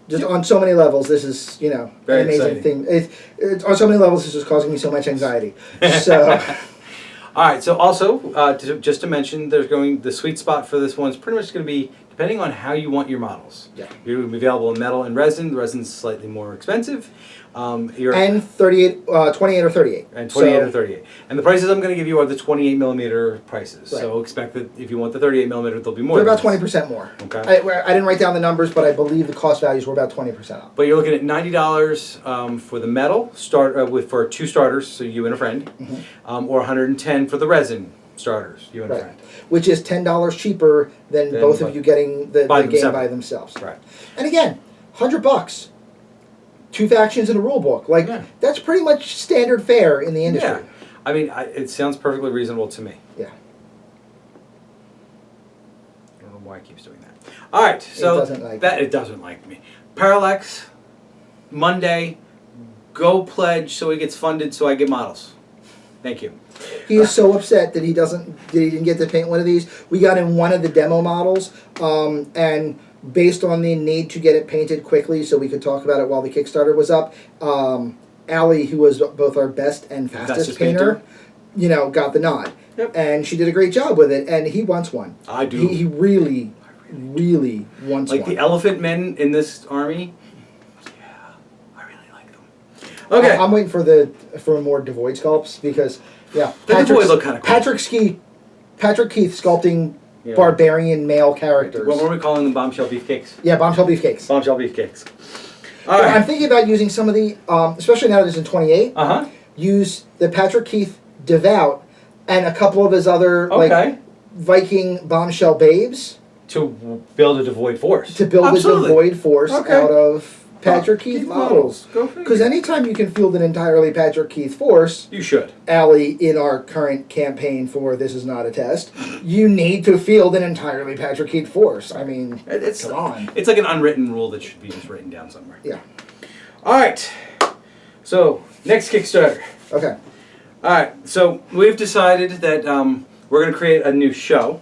Speaker 2: just on so many levels, this is
Speaker 1: Very
Speaker 2: an amazing
Speaker 1: exciting.
Speaker 2: thing. On so many levels, this is causing me so much anxiety. So,
Speaker 1: all right. So also, just to mention, the sweet spot for this one is pretty much going to be depending on how you want your models.
Speaker 2: Yeah.
Speaker 1: You're going to be available in metal and resin. The resin's slightly more expensive.
Speaker 2: And 28 or 38.
Speaker 1: And 28 or 38. And the prices I'm going to give you are the 28 millimeter prices.
Speaker 2: Right.
Speaker 1: So expect that if you want the 38 millimeter, there'll be more.
Speaker 2: They're about 20% more.
Speaker 1: Okay.
Speaker 2: I didn't write down the numbers, but I believe the cost values were about 20% up.
Speaker 1: But you're looking at $90 for the metal for 2 starters, so you and a friend, or $110 for the resin starters, you and a friend.
Speaker 2: Which is $10 cheaper than both of you getting the game by themselves.
Speaker 1: Right.
Speaker 2: And again, $100. 2 factions in a rule book. That's pretty much standard fare in the industry.
Speaker 1: Yeah. I mean, it sounds perfectly reasonable to me.
Speaker 2: Yeah.
Speaker 1: I don't know why it keeps doing that. All right, so it doesn't like me. PARALLAX, Monday, go pledge so he gets funded so I get models. Thank you.
Speaker 2: He is so upset that he didn't get to paint one of these. We got in one of the demo models, and based on the need to get it painted quickly so we could talk about it while the Kickstarter was up, Allie, who was both our best and fastest painter, got the nod.
Speaker 1: Yep.
Speaker 2: And she did a great job with it, and he wants one.
Speaker 1: I do.
Speaker 2: He really wants one.
Speaker 1: Like the elephant men in this army, yeah, I really like them. Okay.
Speaker 2: I'm waiting for more Devoid sculpts, because, yeah.
Speaker 1: The Devoid look kind of cool.
Speaker 2: Patrick Keith sculpting barbarian male characters.
Speaker 1: What were we calling them? Bombshell beefcakes?
Speaker 2: Yeah, bombshell beefcakes.
Speaker 1: Bombshell beefcakes. All right.
Speaker 2: I'm thinking about using some of the, especially now that it's in 28, use the Patrick Keith Devout and a couple of his other Viking bombshell babes.
Speaker 1: To build a Devoid force.
Speaker 2: To build a Devoid force out of Patrick Keith models. Because anytime you can field an entirely Patrick Keith force,
Speaker 1: you should.
Speaker 2: Allie, in our current campaign for This Is Not a Test, you need to field an entirely Patrick Keith force. I mean, come on.
Speaker 1: It's like an unwritten rule that should be just written down somewhere.
Speaker 2: Yeah.
Speaker 1: All right. So, next Kickstarter.
Speaker 2: Okay.
Speaker 1: All right. So, we've decided that we're going to create a new show.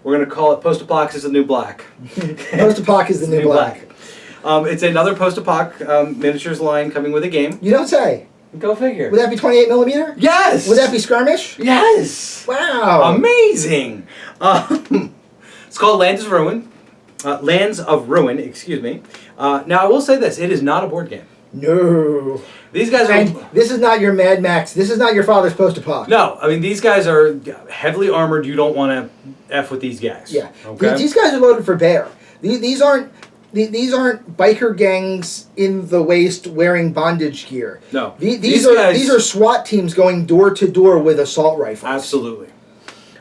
Speaker 1: We're going to call it Post-Apoc is the New Black.
Speaker 2: Post-Apoc is the New Black.
Speaker 1: It's another Post-Apoc miniatures line coming with a game.
Speaker 2: You don't say.
Speaker 1: Go figure.
Speaker 2: Would that be 28 millimeter?
Speaker 1: Yes!
Speaker 2: Would that be Skirmish?
Speaker 1: Yes!
Speaker 2: Wow.
Speaker 1: Amazing! It's called Lands of Ruin. Lands of Ruin, excuse me. Now, I will say this. It is not a board game.
Speaker 2: No.
Speaker 1: These guys are...
Speaker 2: And this is not your Mad Max. This is not your father's Post-Apoc.
Speaker 1: No. I mean, these guys are heavily armored. You don't want to F with these guys.
Speaker 2: Yeah.
Speaker 1: Okay?
Speaker 2: These guys are loaded for bear. These aren't biker gangs in the waist wearing bondage gear.
Speaker 1: No.
Speaker 2: These are SWAT teams going door to door with assault rifles.
Speaker 1: Absolutely.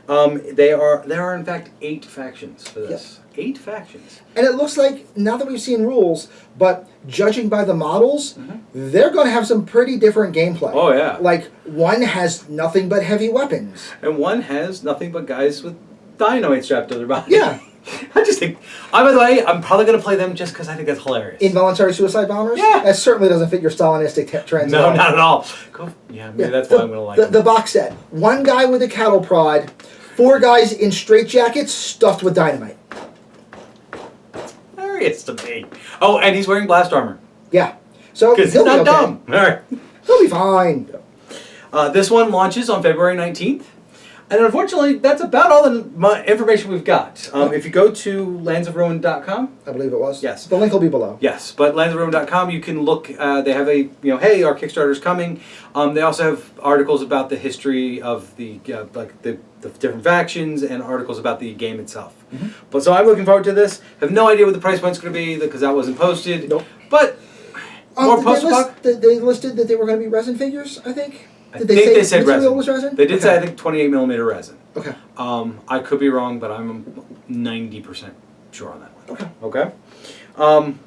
Speaker 1: There are in fact 8 factions for this. Yeah. 8 factions.
Speaker 2: And it looks like, now that we've seen rules, but judging by the models, they're going to have some pretty different gameplay.
Speaker 1: Oh, yeah.
Speaker 2: Like, one has nothing but heavy weapons.
Speaker 1: And one has nothing but guys with dynamite strapped to their body.
Speaker 2: Yeah.
Speaker 1: I just think... by the way, I'm probably going to play them just because I think that's hilarious.
Speaker 2: Involuntary suicide bombers?
Speaker 1: Yeah.
Speaker 2: That certainly doesn't fit your Stalinistic trends.
Speaker 1: No, not at all. Maybe that's why I'm going to like
Speaker 2: the box set. One guy with a cattle prod, 4 guys in straitjackets stuffed with dynamite.
Speaker 1: Hilarious to me. Oh, and he's wearing blast armor.
Speaker 2: Yeah. So
Speaker 1: because he's not dumb. All right.
Speaker 2: He'll be fine.
Speaker 1: This one launches on February 19th. And unfortunately, that's about all the information we've got. If you go to landsofruin.com,
Speaker 2: I believe it was.
Speaker 1: Yes.
Speaker 2: The link will be below.
Speaker 1: Yes, but landsofruin.com, you can look. They have a hey, our Kickstarter's coming. They also have articles about the history of the different factions and articles about the game itself. But so I'm looking forward to this. Have no idea what the price point's going to be because that wasn't posted.
Speaker 2: Nope.
Speaker 1: But more post-apoc.
Speaker 2: They listed that they were going to be resin figures, I think.
Speaker 1: I think they said
Speaker 2: material was resin?
Speaker 1: They did say, I think, 28mm resin.
Speaker 2: Okay.
Speaker 1: I could be wrong, but I'm 90% sure on that one.
Speaker 2: Okay.
Speaker 1: Okay?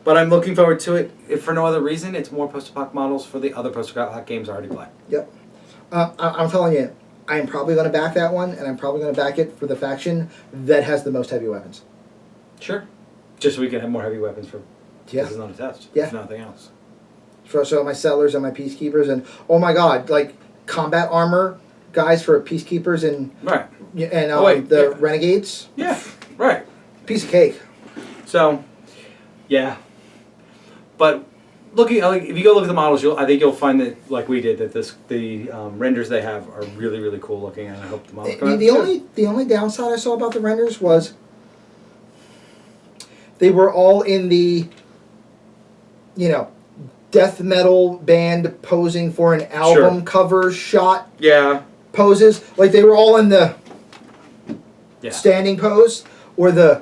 Speaker 1: But I'm looking forward to it. If for no other reason, it's more post-apoc models for the other post-apoc games I already play.
Speaker 2: Yep. I'm telling you, I'm probably going to back that one, and I'm probably going to back it for the faction that has the most heavy weapons.
Speaker 1: Sure. Just so we can have more heavy weapons for...
Speaker 2: Yeah.
Speaker 1: This is not a test.
Speaker 2: Yeah.
Speaker 1: If nothing else.
Speaker 2: So my settlers and my peacekeepers, and oh my god, like combat armor guys for peacekeepers and
Speaker 1: Right.
Speaker 2: And renegades.
Speaker 1: Yeah. Right.
Speaker 2: Piece of cake.
Speaker 1: So, yeah. But looking, if you go look at the models, I think you'll find that, like we did, that the renders they have are really, really cool looking, and I hope the models come out
Speaker 2: The only downside I saw about the renders was they were all in the, death metal band posing for an album cover shot.
Speaker 1: Yeah.
Speaker 2: Poses, like they were all in the standing pose, or the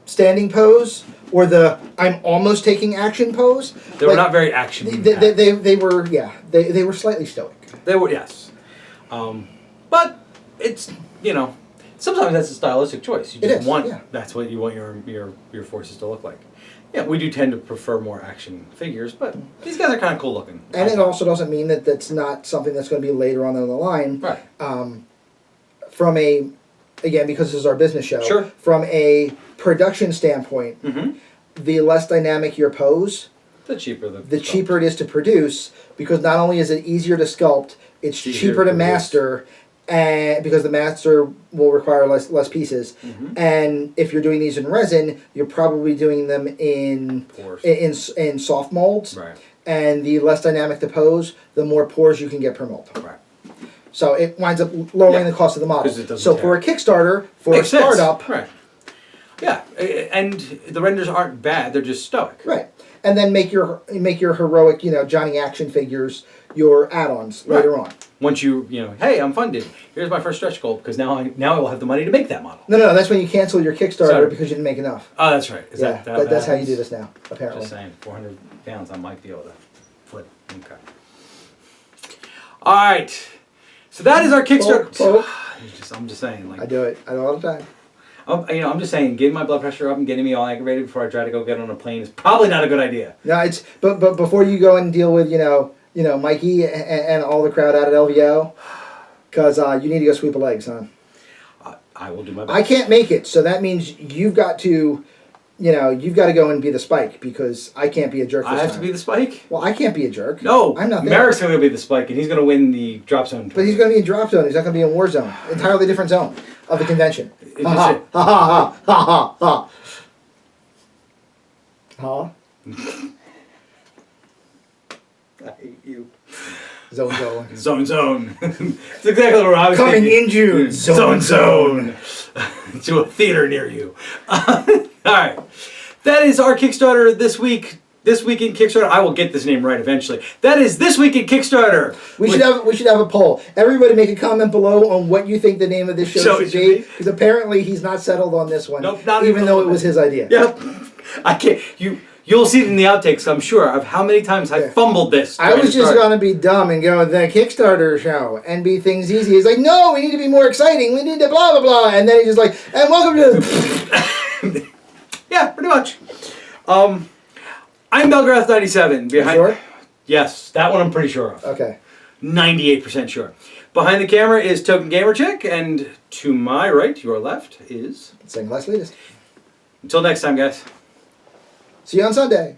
Speaker 2: standing pose, or the I'm almost taking action pose.
Speaker 1: They were not very action.
Speaker 2: They were slightly stoic.
Speaker 1: They were, yes. But it's, sometimes that's a stylistic choice. You just that's what you want your forces to look like. Yeah, we do tend to prefer more action figures, but these guys are kind of cool looking.
Speaker 2: And it also doesn't mean that that's not something that's going to be later on down the line.
Speaker 1: Right.
Speaker 2: Again, because this is our business show.
Speaker 1: Sure.
Speaker 2: From a production standpoint, the less dynamic your pose,
Speaker 1: the cheaper
Speaker 2: cheaper it is to produce, because not only is it easier to sculpt, it's cheaper to master. And because the master will require less pieces, and if you're doing these in resin, you're probably doing them in soft molds.
Speaker 1: Right.
Speaker 2: And the less dynamic the pose, the more pores you can get per mold.
Speaker 1: Right.
Speaker 2: So it winds up lowering the cost of the model. So for a Kickstarter, for a startup,
Speaker 1: right? Yeah, and the renders aren't bad; they're just stoic.
Speaker 2: Right. And then make your heroic, Johnny action figures your add-ons later on.
Speaker 1: Once hey, I'm funded. Here's my first stretch goal because now I will have the money to make that model.
Speaker 2: No, that's when you cancel your Kickstarter because you didn't make enough.
Speaker 1: Oh, that's right.
Speaker 2: That's how you do this now, apparently.
Speaker 1: Just saying, 400 pounds, I might be able to flip. Okay. All right. So that is our Kickstarter. I'm just saying.
Speaker 2: I do it all the time.
Speaker 1: I'm just saying, getting my blood pressure up and getting me all aggravated before I try to go get on a plane is probably not a good idea.
Speaker 2: No, but before you go and deal with Mikey and all the crowd out at LVO, because you need to go sweep a leg, son.
Speaker 1: I will do my best.
Speaker 2: I can't make it, so that means you've got to go and be the Spike, because I can't be a jerk.
Speaker 1: I have to be the Spike?
Speaker 2: Well, I can't be a jerk.
Speaker 1: No,
Speaker 2: I'm not there.
Speaker 1: Merrick's going to be the Spike, and he's going to win the drop zone.
Speaker 2: But he's going to be in drop zone. He's not going to be in war zone. Entirely different zone of the convention. Ha ha ha ha ha ha. Huh? I hate you. Zone.
Speaker 1: It's exactly what I was
Speaker 2: Coming
Speaker 1: thinking.
Speaker 2: in June.
Speaker 1: Zone. To a theater near you. All right. That is our Kickstarter this week. This Week in Kickstarter. I will get this name right eventually. That is This Week in Kickstarter.
Speaker 2: We should have a poll. Everybody make a comment below on what you think the name of this show should be. Because apparently he's not settled on this one.
Speaker 1: Nope, not
Speaker 2: even though it was his idea.
Speaker 1: Yep. I can't. You'll see it in the outtakes, I'm sure, of how many times I fumbled this.
Speaker 2: I was just going to be dumb and go, the Kickstarter show, and be things easy. He's like, no, we need to be more exciting. We need to blah, blah, blah. And then he's just like, and welcome to...
Speaker 1: Yeah, pretty much. I'm Belgrath97.
Speaker 2: You sure?
Speaker 1: Yes, that one I'm pretty sure of.
Speaker 2: Okay.
Speaker 1: 98% sure. Behind the camera is Token Gamer Chick, and to my right, your left, is...
Speaker 2: Second last latest.
Speaker 1: Until next time, guys.
Speaker 2: See you on Sunday.